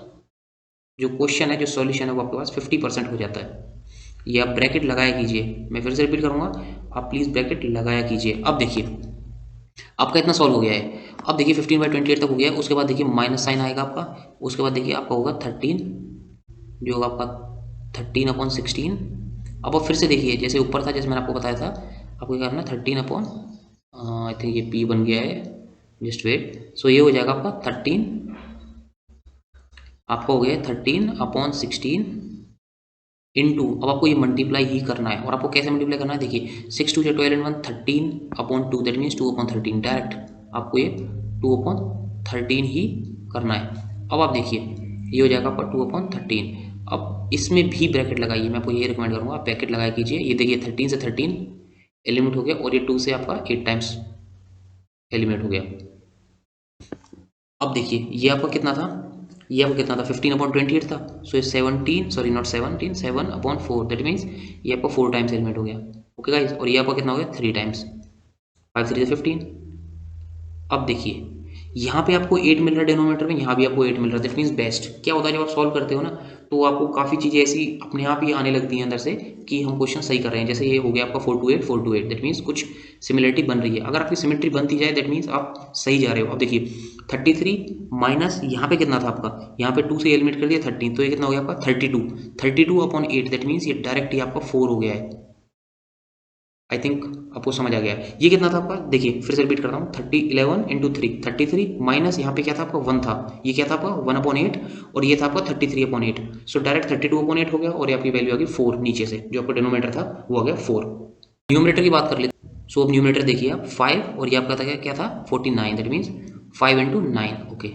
जो क्वेश्चन है जो सॉल्यूशन है वो आपके पास 50% हो जाता है। ये आप ब्रैकेट लगाया कीजिए, मैं फिर से रिपीट करूंगा, आप प्लीज़ ब्रैकेट लगाया कीजिए। अब देखिए आपका इतना सॉल्व हो गया है। अब देखिए 15/28 तक हो गया है। उसके बाद देखिए माइनस साइन आएगा आपका। उसके बाद देखिए आपका होगा 13, जो होगा आपका 13/16। अब आप फिर से देखिए जैसे ऊपर था, जैसे मैंने आपको बताया था, आपको क्या करना है 13 आई थिंक ये पी बन गया है, जस्ट वेट। सो ये हो जाएगा आपका 13, आपका हो गया 13/16 इनटू, अब आपको ये मल्टीप्लाई ही करना है। और आपको कैसे मल्टीप्लाई करना है, देखिए 6 2 12 एंड 1 13/2, दैट मीन्स 2/13 डायरेक्ट आपको ये 2/13 ही करना है। अब आप देखिए ये हो जाएगा आपका 2/13। अब इसमें भी ब्रैकेट लगाइए, मैं आपको ये रिकमेंड करूँगा आप ब्रैकेट लगाया कीजिए। ये देखिए 13 से 13 एलिमिनेट हो गया और ये 2 से आपका 8 टाइम्स एलिमिनेट हो गया। अब देखिए ये आपका कितना था, ये आपका कितना था 15/28 था। सो ये 17, सॉरी नॉट 17, 7/4, दैट मीन्स ये आपका 4 टाइम्स एलिमिनेट हो गया। ओके गाइज, और ये आपका कितना हो गया 3 टाइम्स, 5 3 15। अब देखिए यहाँ पे आपको 8 मिल रहा है डिनोमिनेटर में, यहाँ भी आपको 8 मिल रहा है, दैट मीन्स बेस्ट। क्या होता है जब आप सॉल्व करते हो ना, तो आपको काफ़ी चीज़ें ऐसी अपने आप ही आने लगती हैं अंदर से कि हम क्वेश्चन सही कर रहे हैं। जैसे ये हो गया आपका 4 to 8 4 to 8, दैट मीन्स कुछ सिमिलरिटी बन रही है। अगर आपकी सिमिलरिटी बनती जाए दैट मीन्स आप सही जा रहे हो। अब देखिए 33 माइनस यहाँ पे कितना था आपका, यहाँ पे 2 से एलिमिनेट कर दिया 13, तो ये कितना हो गया आपका 32/8, दैट मीन्स ये डायरेक्ट ही आपका 4 हो गया है। आई थिंक आपको समझ आ गया। ये कितना था आपका, देखिए फिर से रिपीट करता हूँ, 11 × 3 33 माइनस यहाँ पे क्या था आपका 1 था, ये क्या था आपका 1/8 और ये था आपका 33/8। सो डायरेक्ट 32/8 हो गया और ये आपकी वैल्यू आ गई 4 नीचे से, जो आपका डिनोमिनेटर था वो आ गया 4। न्यूमरेटर की बात कर लेते हैं। सो अब न्यूमरेटर देखिए आप 5 और ये आपका था क्या था 49, दैट मीन्स 5 × 9। ओके,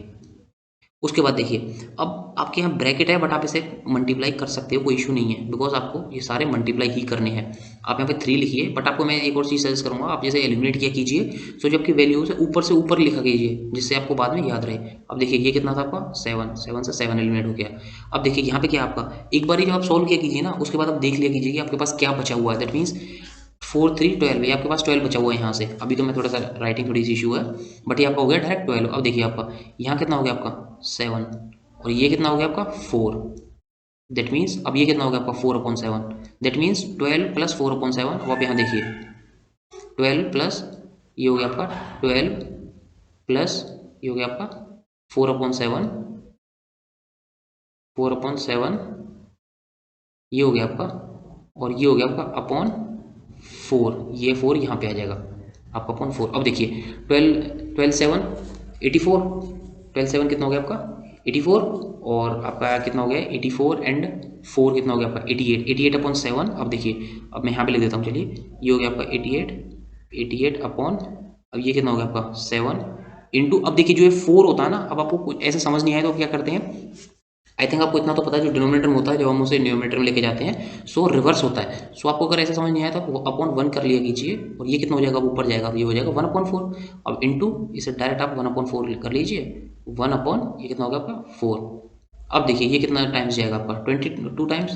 उसके बाद देखिए अब आपके यहाँ ब्रैकेट है बट आप इसे मल्टीप्लाई कर सकते हो, कोई इशू नहीं है, बिकॉज आपको ये सारे मल्टीप्लाई ही करने हैं। आप यहाँ पे 3 लिखिए, बट आपको मैं एक और चीज़ सजेस्ट करूँगा, आप जैसे एलिमिनेट किया कीजिए सो जो आपकी वैल्यूज है ऊपर से ऊपर लिखा कीजिए, जिससे आपको बाद में याद रहे। अब देखिए ये कितना था आपका 7, 7 से 7 एलिमिनेट हो गया। अब देखिए यहाँ पे क्या आपका, एक बार जब आप सॉल्व किया कीजिए ना, उसके बाद आप देख लिया कीजिए कि आपके पास क्या बचा हुआ है, दैट मीन्स 4 3 12, ये आपके पास 12 बचा हुआ है यहाँ से। अभी तो मैं थोड़ा सा राइटिंग थोड़ी सी इशू है, बट ये आपका हो गया डायरेक्ट 12। अब देखिए आपका यहाँ कितना हो गया आपका 7 और ये कितना हो गया आपका 4, दैट मीन्स अब ये कितना हो गया आपका 4/7, दैट मीन्स 12 + 4/7। अब आप यहाँ देखिए 12 प्लस ये हो गया आपका 12 प्लस ये हो गया आपका 4/7, 4/7 ये हो गया आपका, और ये हो गया आपका अपॉन 4, ये 4 यहाँ पे आ जाएगा आपका अपॉन 4। अब देखिए 12 7 84, 12 7 कितना हो गया आपका 84, और आपका कितना हो गया 84 एंड 4 कितना हो गया आपका 88, 88/7। अब देखिए अब मैं यहाँ पे लिख देता हूँ, चलिए ये हो गया आपका 88 अपॉन, अब ये कितना हो गया आपका 7 इंटू, अब देखिए जो ये 4 होता है ना, अब आपको कुछ ऐसे समझ नहीं आया तो क्या करते हैं, आई थिंक आपको इतना तो पता है जो डिनोमिनेटर में होता है जब हम उसे न्यूमरेटर में लेके जाते हैं सो रिवर्स होता है। सो आपको अगर ऐसा समझ नहीं आया तो आप अपॉन 1 कर लिया कीजिए, और ये कितना हो जाएगा ऊपर जाएगा, ये हो जाएगा 1/4। अब इंटू इसे डायरेक्ट आप 1/4 कर लीजिए, 1 अपॉन ये कितना होगा आपका 4। अब देखिए ये कितना टाइम्स जाएगा आपका 22 टाइम्स,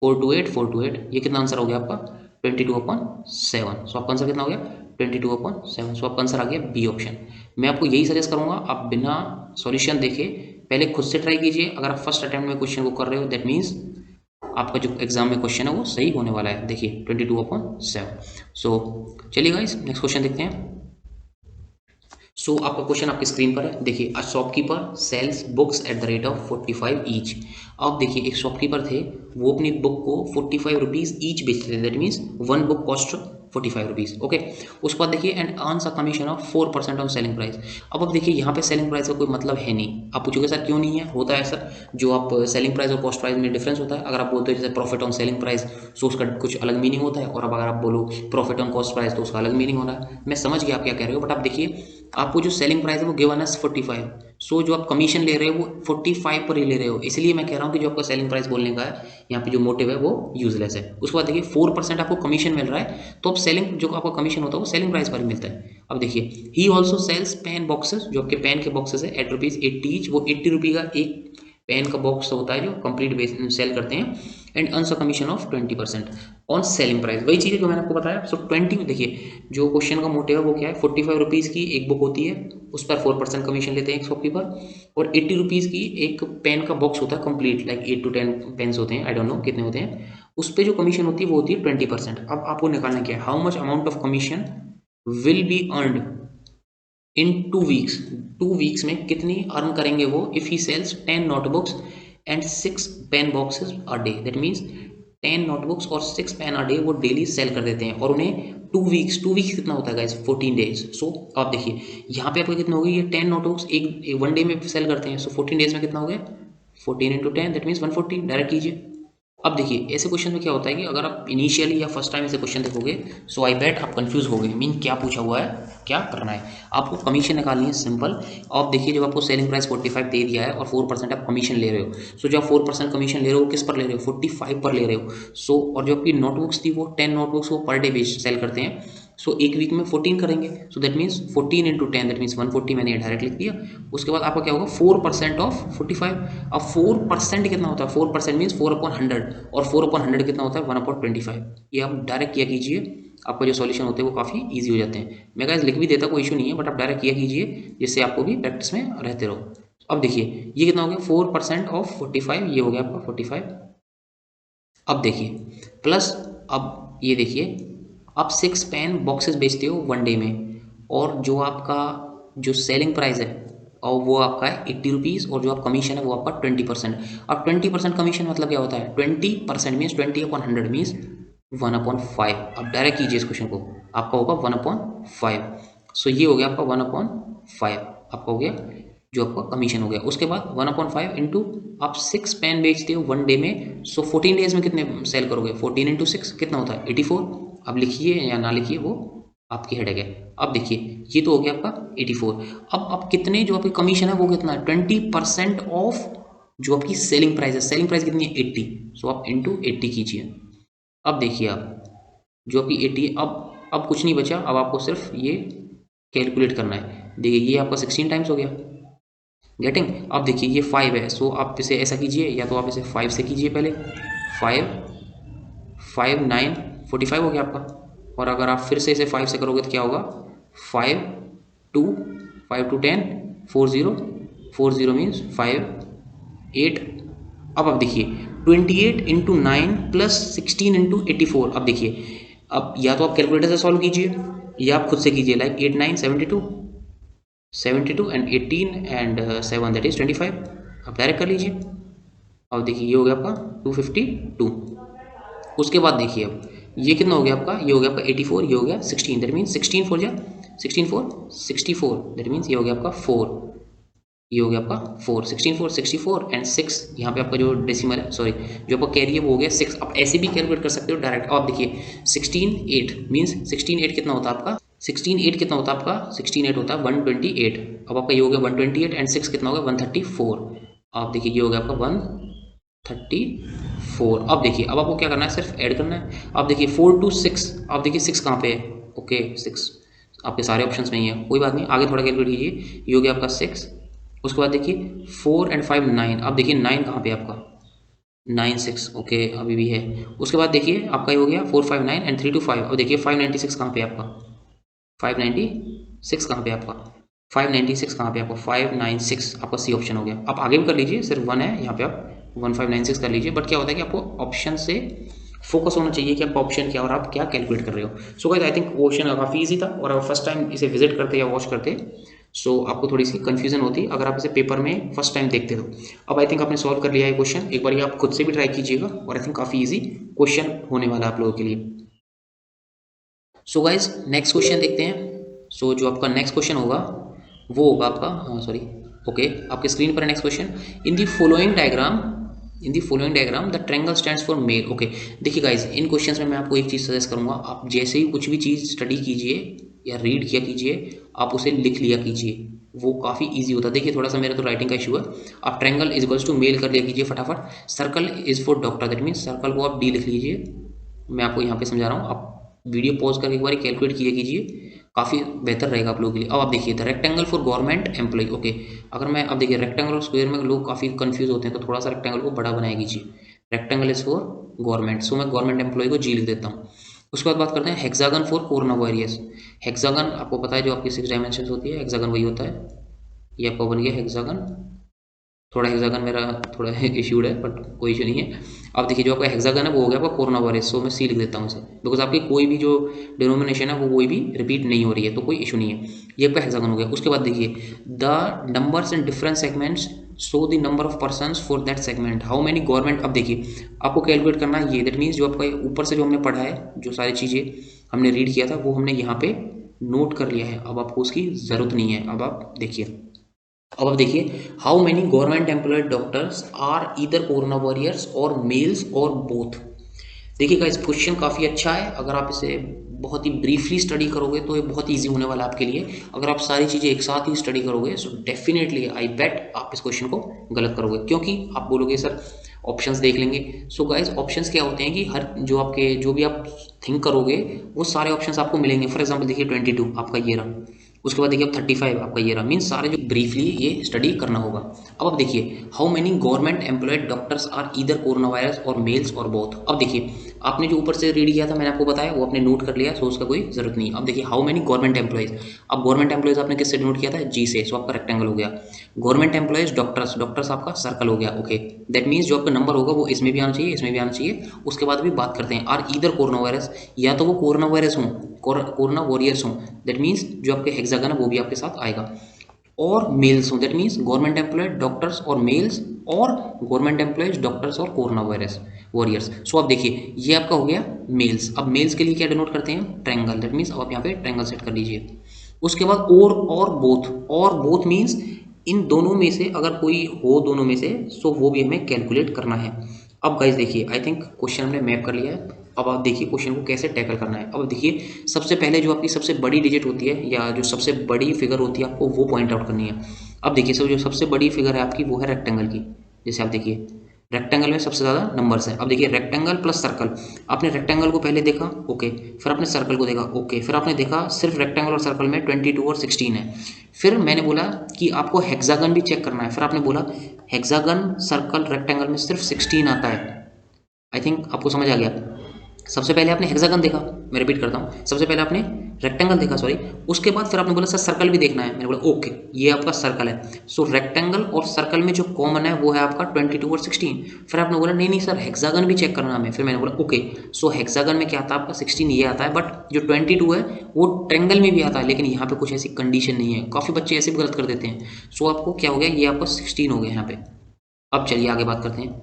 4 to 8 4 to 8, ये कितना आंसर हो गया आपका 22/7। सो आपका आंसर कितना हो गया 22/7। सो आपका आंसर आ गया बी ऑप्शन। मैं आपको यही सजेस्ट करूंगा आप बिना सॉल्यूशन देखे पहले खुद से ट्राई कीजिए। अगर आप फर्स्ट अटेम्प्ट में क्वेश्चन को कर रहे हो दैट मीन्स आपका जो एग्जाम में क्वेश्चन है वो सही होने वाला है। देखिए 22/7। सो चलिए गाइस नेक्स्ट क्वेश्चन देखते हैं। सो आपका क्वेश्चन आपकी स्क्रीन पर है, देखिए a shopkeeper sells books at the rate of 45 each. अब देखिए एक शॉपकीपर थे, वो अपनी बुक को 45 रुपीज़ ईच बेचते थे, that means 1 book cost 45 rupees. Okay, उसके बाद देखिए and earns a commission of 4% on selling price. अब देखिए यहाँ पे सेलिंग प्राइस का कोई मतलब है नहीं। आप पूछोगे सर क्यों नहीं है, होता है सर, जो आप सेलिंग प्राइस और कॉस्ट प्राइस में डिफरेंस होता है। अगर आप बोलते हो जैसे प्रॉफिट ऑन सेलिंग प्राइस तो उसका कुछ अलग मीनिंग होता है, और अब अगर आप बोलो प्रॉफिट ऑन कॉस्ट प्राइस तो उसका अलग मीनिंग हो रहा है। मैं समझ गया आप क्या कह रहे हो, बट आप देखिए आपको जो सेलिंग प्राइस है वो गिवन है 45, सो जो आप कमीशन ले रहे हो वो 45 पर ही ले रहे हो, इसलिए मैं कह रहा हूँ कि जो आपका सेलिंग प्राइस बोलने का है यहाँ पे जो मोटिव है वो यूजलेस है। उसके बाद देखिए 4% आपको कमीशन मिल रहा है, तो अब सेलिंग जो आपका कमीशन होता है वो सेलिंग प्राइस पर ही मिलता है। अब देखिए he also sells pen boxes, जो आपके पेन के बॉक्सेस है एट ₹80 ईच, वो 80 रुपये का एक पेन का बॉक्स होता है जो कंप्लीट बेस सेल करते हैं, and earns a commission of 20% on selling price. वही चीज़ है जो मैंने आपको बताया। सो 20 देखिए जो क्वेश्चन का मोटिव है वो क्या है, 45 रुपीज़ की एक बुक होती है, उस पर 4% कमीशन लेते हैं एक शॉपकीपर, और 80 रुपीज़ की एक पेन का बॉक्स होता है कंप्लीट, लाइक 8 to 10 पेन्स होते हैं, आई डोंट नो कितने होते हैं, उस पर जो कमीशन होती है वो होती है 20%। अब आपको निकालना क्या है, how much amount of commission will be earned in 2 weeks, 2 weeks में कितनी अर्न करेंगे वो if he sells 10 notebooks and 6 pen boxes a day. That means 10 notebooks और 6 पेन अ डे वो डेली सेल कर देते हैं और उन्हें 2 वीक्स कितना होता है गाइस 14 डेज। सो आप देखिए यहाँ पे आपको कितना होगी, ये 10 नोटबुक्स एक 1 डे में सेल करते हैं, सो 14 डेज में कितना हो गया 14 × 10 दैट मीन्स 140। डायरेक्ट कीजिए। अब देखिए ऐसे क्वेश्चन में क्या होता है कि अगर आप इनिशियली या फर्स्ट टाइम ऐसे क्वेश्चन देखोगे सो आई बेट आप कंफ्यूज हो गए मीन क्या पूछा हुआ है, क्या करना है। आपको कमीशन निकालनी है, सिंपल। आप देखिए जब आपको सेलिंग प्राइस 45 दे दिया है और 4% आप कमीशन ले रहे हो, सो जब 4% कमीशन ले रहे हो किस पर ले रहे हो 45 पर ले रहे हो। सो और जो आपकी नोटबुक्स थी वो 10 नोटबुक्स वो पर डे बेस सेल करते हैं, सो एक वीक में 14 करेंगे, so that means 14 × 10 that means 140, मैंने डायरेक्ट लिख दिया। उसके बाद आपका क्या होगा 4% ऑफ 45। अब 4% कितना होता है, 4% मीन्स 4/100 और 4/100 कितना होता है 1/25। ये आप डायरेक्ट किया कीजिए, आपका जो सॉल्यूशन होते हैं वो काफ़ी ईजी हो जाते हैं। मैं गाइस लिख भी देता, कोई इशू नहीं है, बट आप डायरेक्ट किया कीजिए जिससे आपको भी प्रैक्टिस में रहते रहो। अब देखिए ये कितना हो गया 4% ऑफ 45, ये हो गया आपका 45। अब देखिए प्लस, अब ये देखिए आप 6 पेन बॉक्सेस बेचते हो 1 डे में, और जो आपका जो सेलिंग प्राइस है और वो आपका है 80 रुपीज़, और जो आप कमीशन है वो आपका 20%। अब 20% कमीशन मतलब क्या होता है 20% मीन्स 20/100 मीन्स 1/5। अब डायरेक्ट कीजिए इस क्वेश्चन को, आपका होगा 1/5। सो ये हो गया आपका 1/5, आपका हो गया जो आपका कमीशन हो गया। उसके बाद 1/5 इंटू आप 6 पेन बेचते हो 1 डे में, सो 14 डेज में कितने सेल करोगे 14 × 6 कितना होता है 84। अब लिखिए या ना लिखिए वो आपकी हेडेक है। अब देखिए ये तो हो गया आपका 84। अब कितने जो आपकी कमीशन है वो कितना है 20% ऑफ जो आपकी सेलिंग प्राइस है, सेलिंग प्राइस कितनी है 80, सो आप इंटू 80 कीजिए। अब देखिए आप जो आपकी 80 है, अब कुछ नहीं बचा, अब आपको सिर्फ ये कैलकुलेट करना है। देखिए ये आपका 16 टाइम्स हो गया, गेटिंग। अब देखिए ये 5 है, सो आप इसे ऐसा कीजिए, या तो आप इसे 5 से कीजिए पहले, 5 5 9 45 हो गया आपका। और अगर आप फिर से इसे 5 से करोगे तो क्या होगा 5 2 5 2 10 40 40 मीन्स 5 8। अब देखिए 28 × 9 प्लस 16 × 84। अब देखिए, अब या तो आप कैलकुलेटर से सॉल्व कीजिए या आप खुद से कीजिए, like 8 9 72 and 18 and 7 that is 25। आप डायरेक्ट कर लीजिए। अब देखिए ये हो गया आपका 252। उसके बाद देखिए अब ये कितना हो गया आपका, ये हो गया आपका 84, ये हो गया 16 दैट मीन्स 16 4 जा 16 4 64 दैट मीन्स ये हो गया आपका 4, ये हो गया आपका 4 16 4 64 एंड 6, यहाँ पे आपका जो डेसिमल सॉरी जो आपका कैरी है वो हो गया 6। आप ऐसे भी कैलकुलेट कर सकते हो डायरेक्ट। आप देखिए 16 8 मीन्स 16 8 कितना होता है आपका 16 8 कितना होता है आपका 16 8 होता है 128। अब आपका ये हो गया 128 एंड 6 कितना होगा 134। आप देखिए ये हो गया आपका 134। अब देखिए अब आपको क्या करना है सिर्फ ऐड करना है। अब देखिए 4 to 6, आप देखिए 6 कहाँ पे है, ओके 6 आपके सारे ऑप्शंस में ही है, कोई बात नहीं, आगे थोड़ा कैलकुलेट कीजिए। ये हो गया आपका 6। उसके बाद देखिए 4 and 5 9, अब देखिए 9 कहाँ पे आपका 9 6 ओके अभी भी है। उसके बाद देखिए आपका ये हो गया 4 5 9 एंड 3 to 5। अब देखिए 596 कहाँ पे आपका 596 कहाँ पे आपका 596 कहाँ पे आपका 596 आपका सी ऑप्शन हो गया। आप आगे भी कर लीजिए, सिर्फ 1 है यहाँ पे, आप 1596 कर लीजिए। बट क्या होता है कि आपको ऑप्शन से फोकस होना चाहिए कि आपका ऑप्शन क्या और आप क्या कैलकुलेट कर रहे हो। So guys I think question काफ़ी ईजी था, और अगर फर्स्ट टाइम इसे विजिट करते या वॉच करते सो आपको थोड़ी सी कन्फ्यूजन होती अगर आप इसे पेपर में फर्स्ट टाइम देखते तो। अब आई थिंक आपने सॉल्व कर लिया है क्वेश्चन, एक बार आप खुद से भी ट्राई कीजिएगा, और आई थिंक काफ़ी ईजी क्वेश्चन होने वाला है आप लोगों के लिए। सो गाइज नेक्स्ट क्वेश्चन देखते हैं। सो जो आपका नेक्स्ट क्वेश्चन होगा वो होगा आपका, हाँ सॉरी ओके, आपके स्क्रीन पर next question. In the following diagram the triangle stands for male. Okay देखिए गाइज इन क्वेश्चंस में मैं आपको एक चीज़ सजेस्ट करूंगा, आप जैसे ही कुछ भी चीज़ स्टडी कीजिए या रीड किया कीजिए आप उसे लिख लिया कीजिए, वो काफ़ी इजी होता है। देखिए थोड़ा सा मेरा तो राइटिंग का इशू है, आप triangle is equals to male कर लिया कीजिए फटाफट। Circle is for doctor, that means circle को आप डी लिख लीजिए। मैं आपको यहाँ पे समझा रहा हूँ, आप वीडियो पॉज करके एक बार कैलकुलेट किया कीजिए, काफ़ी बेहतर रहेगा आप लोगों के लिए। अब आप देखिए the rectangle for government employ. Okay अगर मैं अब देखिए रेक्टेंगल और स्क्वायर में लोग काफ़ी कंफ्यूज होते हैं, तो थोड़ा सा रेक्टेंगल को बड़ा बनाया कीजिए। रेक्टेंगल इज फॉर गवर्नमेंट, सो मैं गवर्नमेंट एम्प्लॉय को जी लिख देता हूँ। उसके बाद बात करते हैं hexagon for corona virus. Hexagon आपको पता है जो आपकी 6 डायमेंशन होती है, हेक्सागन वही होता है, ये आपका बन गया हेक्सागन। थोड़ा हेक्सागन मेरा थोड़ा इश्यूड है, बट कोई इशू नहीं है। अब देखिए जो आपका हेक्सागन है वो हो गया आपका कोरोना वायरस, सो मैं सी लिख देता हूँ इसे, बिकॉज आपकी कोई भी जो डिनोमिनेशन है वो कोई भी रिपीट नहीं हो रही है, तो कोई इशू नहीं है। ये आपका हेक्सागन हो गया। उसके बाद देखिए the numbers in different segments so the number of persons for that segment, how many government. अब देखिए आपको कैलकुलेट करना है ये, दैट मीन्स जो आपका ऊपर से जो हमने पढ़ा है, जो सारी चीज़ें हमने रीड किया था वो हमने यहाँ पे नोट कर लिया है, अब आपको उसकी ज़रूरत नहीं है। अब आप देखिए, अब आप देखिए how many government employed doctors are either corona warriors और मेल्स और बोथ। देखिएगा इस क्वेश्चन काफ़ी अच्छा है, अगर आप इसे बहुत ही ब्रीफली स्टडी करोगे तो ये बहुत ईजी होने वाला है आपके लिए। अगर आप सारी चीज़ें एक साथ ही स्टडी करोगे सो डेफिनेटली आई बेट आप इस क्वेश्चन को गलत करोगे, क्योंकि आप बोलोगे सर ऑप्शंस देख लेंगे। सो गाइस ऑप्शंस क्या होते हैं कि हर जो आपके जो भी आप थिंक करोगे वो सारे ऑप्शंस आपको मिलेंगे। फॉर एग्जाम्पल देखिए 22 आपका ये रहा, उसके बाद देखिए अब 35 आपका ये रहा, मीन्स सारे जो ब्रीफली ये स्टडी करना होगा। अब आप देखिए how many government employed doctors are either corona virus और मेल्स और बोथ। अब देखिए आपने जो ऊपर से रीड किया था मैंने आपको बताया वो आपने नोट कर लिया, सो उसका कोई जरूरत नहीं। अब देखिए हाउ मेनी गवर्नमेंट एम्प्लॉयज, अब गवर्नमेंट एम्प्लॉयज आपने किससे नोट किया था, जी से, सो आपका रेक्टेंगल हो गया। गवर्नमेंट एम्प्लॉयज डॉक्टर्स, डॉक्टर्स आपका सर्कल हो गया, ओके। दैट मीन्स जो आपका नंबर होगा वो इसमें भी आना चाहिए, इसमें भी आना चाहिए। उसके बाद भी बात करते हैं आर ईदर कोरोना वायरस, या तो वो कोरोना वायरस हों, कोरोना वॉरियर्स हों, दैट मीन्स जो आपके हेक्सागन है वो भी आपके साथ आएगा। और मेल्स हों, that means government employed doctors और मेल्स, और गवर्नमेंट एम्प्लॉयज डॉक्टर्स और कोरोना वायरस वॉरियर्स। सो अब देखिए ये आपका हो गया मेल्स। अब मेल्स के लिए क्या डिनोट करते हैं, ट्रायंगल, दैट मीन्स अब आप यहाँ पे ट्रायंगल सेट कर लीजिए। उसके बाद और बोथ, और बोथ मीन्स इन दोनों में से अगर कोई हो दोनों में से, सो वो भी हमें कैलकुलेट करना है। अब गाइज देखिए आई थिंक क्वेश्चन हमने मैप कर लिया है। अब आप देखिए क्वेश्चन को कैसे टैकल करना है। अब देखिए सबसे पहले जो आपकी सबसे बड़ी डिजिट होती है या जो सबसे बड़ी फिगर होती है आपको वो पॉइंट आउट करनी है। अब देखिए सब जो सबसे बड़ी फिगर है आपकी वो है रेक्टेंगल की। जैसे आप देखिए रेक्टेंगल में सबसे ज़्यादा नंबर्स हैं। अब देखिए रेक्टेंगल प्लस सर्कल, आपने रेक्टेंगल को पहले देखा, ओके, फिर आपने सर्कल को देखा, ओके, फिर आपने देखा सिर्फ रेक्टेंगल और सर्कल में 22 और 16 है। फिर मैंने बोला कि आपको हेक्सागन भी चेक करना है, फिर आपने बोला हेक्सागन सर्कल रेक्टेंगल में सिर्फ 16 आता है। आई थिंक आपको समझ आ गया। सबसे पहले आपने हेक्सागन देखा, मैं रिपीट करता हूँ, सबसे पहले आपने रेक्टेंगल देखा, सॉरी, उसके बाद फिर आपने बोला सर सर्कल भी देखना है, मैंने बोला ओके ये आपका सर्कल है। सो रेक्टेंगल और सर्कल में जो कॉमन है वो है आपका 22 और 16। फिर आपने बोला नहीं नहीं सर हेक्सागन भी चेक करना हमें, फिर मैंने बोला ओके सो हेक्सागन में क्या आता है आपका 16 ये आता है, बट जो 22 है वो ट्रेंगल में भी आता है, लेकिन यहाँ पे कुछ ऐसी कंडीशन नहीं है, काफ़ी बच्चे ऐसे भी गलत कर देते हैं। सो आपको क्या हो गया, ये आपका 16 हो गया यहाँ पे। अब चलिए आगे बात करते हैं।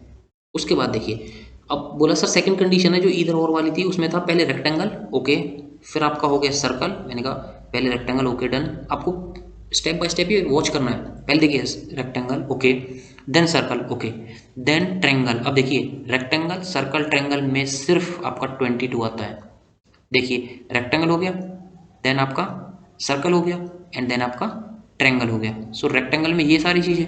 उसके बाद देखिए अब बोला सर सेकंड कंडीशन है जो इधर और वाली थी उसमें था पहले रेक्टेंगल, ओके, फिर आपका हो गया सर्कल, मैंने कहा पहले रेक्टेंगल, ओके डन। आपको स्टेप बाय स्टेप ये वॉच करना है। पहले देखिए rectangle, okay, then circle, okay, then triangle. अब देखिए रेक्टेंगल सर्कल ट्रेंगल में सिर्फ आपका 22 आता है। देखिए रेक्टेंगल हो गया, देन आपका सर्कल हो गया, एंड देन आपका ट्रेंगल हो गया। सो रेक्टेंगल में ये सारी चीज़ें,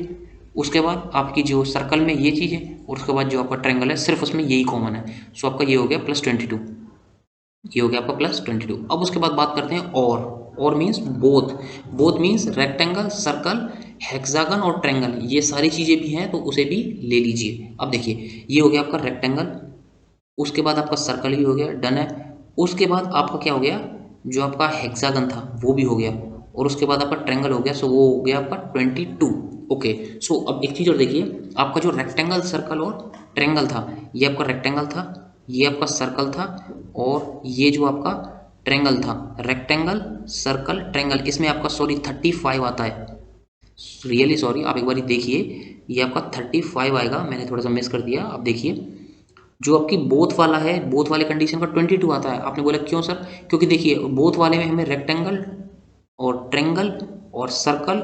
उसके बाद आपकी जो सर्कल में ये चीज़ है, और उसके बाद जो आपका ट्रायंगल है सिर्फ उसमें यही कॉमन है। सो आपका ये हो गया +22, ये हो गया आपका +22। अब उसके बाद बात करते हैं और means both, both means rectangle circle hexagon और ट्रायंगल, ये सारी चीज़ें भी हैं तो उसे भी ले लीजिए। अब देखिए ये हो गया आपका रेक्टेंगल, उसके बाद आपका सर्कल भी हो गया, डन है। उसके बाद आपका क्या हो गया, जो आपका हेक्सागन था वो भी हो गया, और उसके बाद आपका ट्रायंगल हो गया, सो वो हो गया आपका 22, ओके। सो अब एक चीज़ और देखिए, आपका जो रेक्टेंगल सर्कल और ट्रायंगल था, ये आपका रेक्टेंगल था, ये आपका सर्कल था, और ये जो आपका ट्रायंगल था, रेक्टेंगल सर्कल ट्रायंगल, इसमें आपका सॉरी 35 आता है, रियली सॉरी, आप एक बार देखिए, ये आपका 35 आएगा, मैंने थोड़ा सा मिस कर दिया। अब देखिए जो आपकी बोथ वाला है, बोथ वाले कंडीशन का 22 आता है। आपने बोला क्यों सर, क्योंकि देखिए बोथ वाले में हमें रेक्टेंगल और ट्रेंगल और सर्कल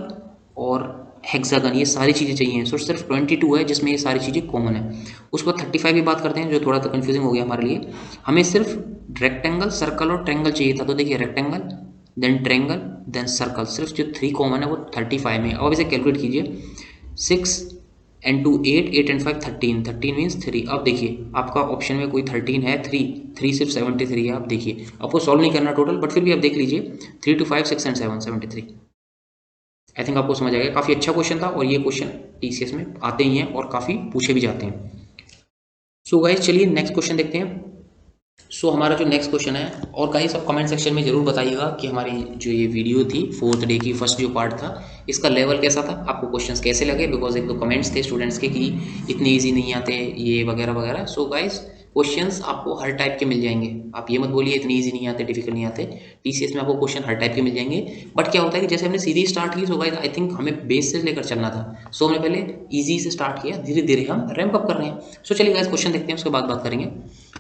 और हेक्सागन ये सारी चीज़ें चाहिए, सो सिर्फ 22 है जिसमें ये सारी चीज़ें कॉमन है। उसके बाद 35 की बात करते हैं, जो थोड़ा सा कन्फ्यूजिंग हो गया हमारे लिए। हमें सिर्फ रेक्टेंगल सर्कल और ट्रेंगल चाहिए था, तो देखिए rectangle then triangle then circle, सिर्फ जो 3 कॉमन है वो 35 में। अब इसे कैलकुलेट कीजिए, 6 एंड 2 8, 8 एंड 5 13, 13 मीन्स 3। अब देखिए आपका ऑप्शन में कोई 13 है, 3 सिर्फ 73 है। आप देखिए आपको सॉल्व नहीं करना टोटल, बट फिर भी आप देख लीजिए 3 to 5 6 एंड 7 73। आई थिंक आपको समझ आएगा, काफ़ी अच्छा क्वेश्चन था, और ये क्वेश्चन टीसीएस में आते ही हैं और काफ़ी पूछे भी जाते हैं। सो गाइस चलिए नेक्स्ट क्वेश्चन देखते हैं। सो हमारा जो नेक्स्ट क्वेश्चन है, और गाइस आप कमेंट सेक्शन में ज़रूर बताइएगा कि हमारी जो ये वीडियो थी फोर्थ डे की फर्स्ट जो पार्ट था इसका लेवल कैसा था, आपको क्वेश्चंस कैसे लगे, बिकॉज एक दो कमेंट्स थे स्टूडेंट्स के कि इतने इजी नहीं आते ये वगैरह वगैरह। सो गाइस क्वेश्चंस आपको हर टाइप के मिल जाएंगे, आप ये मत बोलिए इतने इजी नहीं आते, डिफिकल्ट नहीं आते। टीसीएस में आपको क्वेश्चन हर टाइप के मिल जाएंगे। बट क्या होता है कि जैसे हमने सीरीज स्टार्ट की, सो गाइस आई थिंक हमें बेस से लेकर चलना था। सो हमने पहले इजी से स्टार्ट किया, धीरे धीरे हम रैंप अप कर रहे हैं। सो चलिए गाइस क्वेश्चन देखते हैं, उसके बाद बात करेंगे।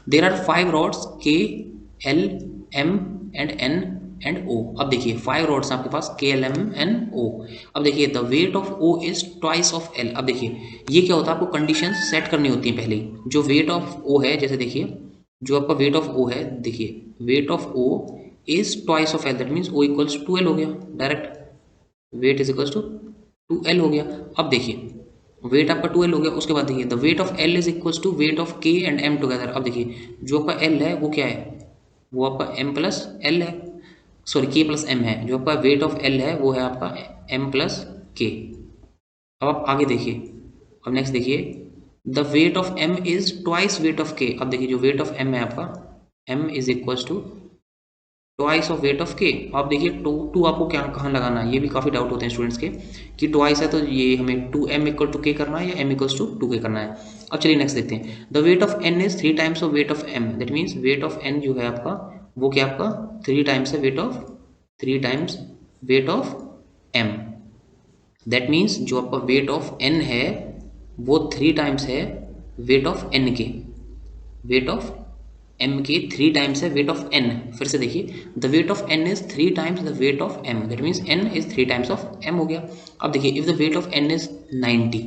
There are 5 rods K L M and N and O. अब देखिए 5 रॉड्स आपके पास के एल एम एन ओ। अब देखिए the weight of O is twice of L. अब देखिए ये क्या होता है, आपको कंडीशन सेट करनी होती है पहले ही। जो वेट ऑफ ओ है, जैसे देखिए जो आपका वेट ऑफ ओ है, देखिए weight of O is twice of L, that means O equals to L हो गया, direct weight is equals to 2l हो गया। अब देखिए वेट आपका 2l हो गया, उसके बाद देखिए the weight of l is equals to weight of k and m together. अब देखिए जो आपका l है वो क्या है, वो आपका m प्लस l है, सॉरी k प्लस m है। जो आपका वेट ऑफ l है वो है आपका m प्लस k। अब आप आगे देखिए, अब नेक्स्ट देखिए the weight of m is twice wait of k। अब देखिए जो वेट ऑफ m है आपका m is equals to twice of weight of K. आप देखिए टू आपको क्या कहाँ लगाना है, ये भी काफ़ी डाउट होते हैं स्टूडेंट्स के कि ट्वाइस है तो ये हमें 2m इक्वल टू के करना है या m इक्वल्स टू 2k करना है। अब चलिए नेक्स्ट देखते हैं। The weight of n is 3 times of weight of m, that means weight of n जो है आपका वो क्या आपका 3 टाइम्स है weight of 3 times weight of m। That means जो आपका वेट ऑफ n है वो 3 टाइम्स है वेट ऑफ n के, वेट ऑफ m के 3 टाइम्स है वेट ऑफ n। फिर से देखिए the weight of n is 3 times the weight of m, that means n is 3 times of m हो गया। अब देखिए if the weight of n is 90,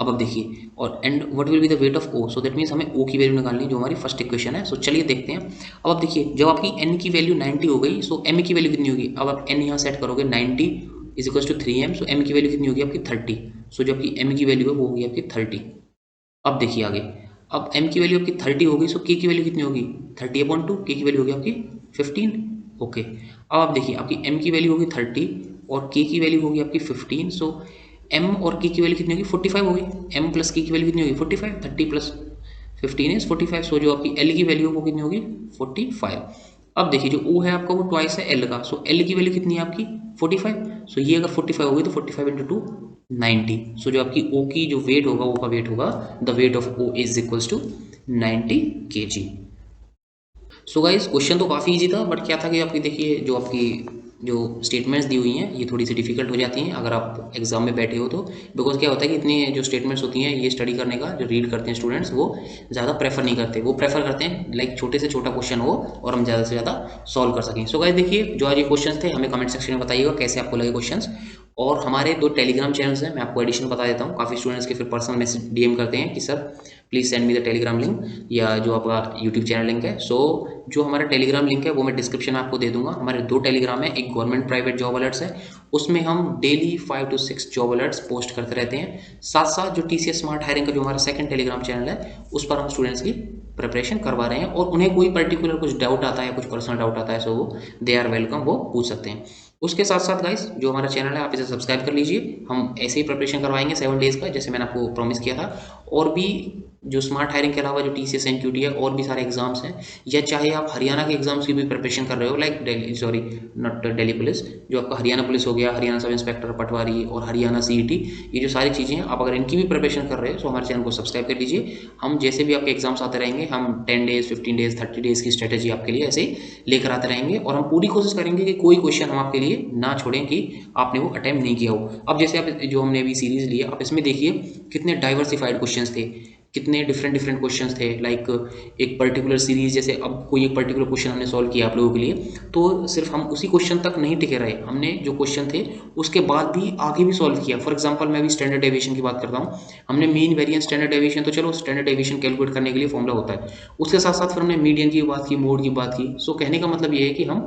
अब देखिए और and what will be the weight of o, so that means हमें o की वैल्यू निकालनी जो हमारी फर्स्ट इक्वेशन है। सो चलिए देखते हैं। अब आप देखिए जब आपकी n की वैल्यू 90 हो गई, सो m की वैल्यू कितनी होगी, अब आप n यहाँ सेट करोगे 90 is equal to 3m, so m की वैल्यू कितनी होगी आपकी 30। सो जो आपकी m की वैल्यू है वो होगी आपकी 30। अब देखिए आगे, अब m की वैल्यू आपकी 30 हो गई, सो k की वैल्यू कितनी होगी 30/2, k की वैल्यू होगी आपकी 15। ओके अब आप देखिए आपकी m की वैल्यू होगी 30 और k की वैल्यू होगी आपकी 15। सो m और k की वैल्यू कितनी होगी 45 होगी, m प्लस k की वैल्यू कितनी होगी 45, 30 प्लस 15 इज 45। सो जो आपकी l की वैल्यू वो कितनी होगी 45। अब देखिए जो o है आपका वो ट्वाइस है l का, सो l की वैल्यू कितनी है आपकी 45। सो ये अगर 45 होगी तो 45 इंटू 2 90। सो जो आपकी O की जो वेट होगा वो का वेट होगा the weight of O is equals to 90 kg। So guys question तो काफ़ी इजी था, बट क्या था कि आपकी देखिए जो आपकी जो स्टेटमेंट्स दी हुई हैं ये थोड़ी सी डिफिकल्ट हो जाती हैं अगर आप एग्जाम में बैठे हो तो। बिकॉज क्या होता है कि इतनी जो स्टेटमेंट्स होती हैं ये स्टडी करने का जो रीड करते हैं स्टूडेंट्स वो ज़्यादा प्रेफर नहीं करते, वो प्रेफर करते हैं लाइक छोटे से छोटा क्वेश्चन हो और हम ज़्यादा से ज़्यादा सॉल्व कर सकें। सो गाइस देखिए जो आज ये क्वेश्चन थे हमें कमेंट सेक्शन में बताइएगा कैसे आपको लगे क्वेश्चन। और हमारे 2 टेलीग्राम चैनल्स हैं, मैं आपको एडिशन बता देता हूँ। काफ़ी स्टूडेंट्स के फिर पर्सनल मैसेज डीएम करते हैं कि sir please send me the Telegram link या जो आपका यूट्यूब चैनल लिंक है। सो जो हमारा टेलीग्राम लिंक है वो मैं डिस्क्रिप्शन में आपको दे दूंगा। हमारे 2 टेलीग्राम है, एक गवर्नमेंट प्राइवेट जॉब अलर्ट्स है, उसमें हम daily 5 to 6 job alerts post करते रहते हैं। साथ साथ जो टीसीएस स्मार्ट हायरिंग का जो हमारा सेकंड टेलीग्राम चैनल है उस पर हम स्टूडेंट्स की प्रिपरेशन करवा रहे हैं, और उन्हें कोई पर्टिकुलर कुछ डाउट आता है, कुछ पर्सनल डाउट आता है, सो वो दे आर वेलकम, वो पूछ सकते हैं। उसके साथ साथ गाइस जो हमारा चैनल है आप इसे सब्सक्राइब कर लीजिए, हम ऐसे ही प्रिपरेशन करवाएंगे 7 डेज़ का जैसे मैंने आपको प्रॉमिस किया था। और भी जो स्मार्ट हायरिंग के अलावा जो टीसीएस एनक्यूटी है और भी सारे एग्जाम्स हैं, या चाहे आप हरियाणा के एग्जाम्स की भी प्रिपरेशन कर रहे हो like Delhi, sorry not Delhi police, जो आपका हरियाणा पुलिस हो गया, हरियाणा सब इंस्पेक्टर पटवारी और हरियाणा सीईटी, ये जो सारी चीज़ें हैं आप अगर इनकी भी प्रिपरेशन कर रहे हो तो हमारे चैनल को सब्सक्राइब कर लीजिए। हम जैसे भी आपके एग्जाम्स आते रहेंगे हम 10 डेज़ 15 डेज़ 30 डेज़ की स्ट्रेटेजी आपके लिए ऐसे ही लेकर आते रहेंगे, और हम पूरी कोशिश करेंगे कि कोई क्वेश्चन हम आपके लिए ना छोड़ें कि आपने वो अटेम्प्ट नहीं किया हो। अब जैसे आप जो हमने अभी सीरीज ली है आप इसमें देखिए कितने डाइवर्सिफाइड क्वेश्चंस थे, कितने डिफरेंट डिफरेंट क्वेश्चंस थे। लाइक एक पर्टिकुलर सीरीज, जैसे अब कोई एक पर्टिकुलर क्वेश्चन हमने सॉल्व किया आप लोगों के लिए, तो सिर्फ हम उसी क्वेश्चन तक नहीं टिके रहे, हमने जो क्वेश्चन थे उसके बाद भी आगे भी सॉल्व किया। फॉर एग्जांपल मैं अभी स्टैंडर्ड डेविएशन की बात करता हूँ, हमने मीन वेरिएंस स्टैंडर्ड डेविएशन, तो चलो स्टैंडर्ड डेविएशन कैलकुलेट करने के लिए फॉर्मूला होता है, उसके साथ साथ फिर हमने मीडियन की बात की, मोड की बात की। सो कहने का मतलब ये है कि हम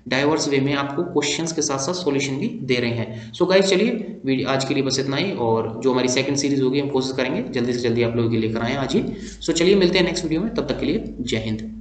डाइवर्स वे में आपको क्वेश्चंस के साथ साथ सॉल्यूशन भी दे रहे हैं। सो गाइस चलिए वीडियो आज के लिए बस इतना ही, और जो हमारी सेकंड सीरीज होगी हम कोशिश करेंगे जल्दी से जल्दी आप लोगों के लिए लेकर आएँ आज ही। सो चलिए मिलते हैं नेक्स्ट वीडियो में, तब तक के लिए जय हिंद।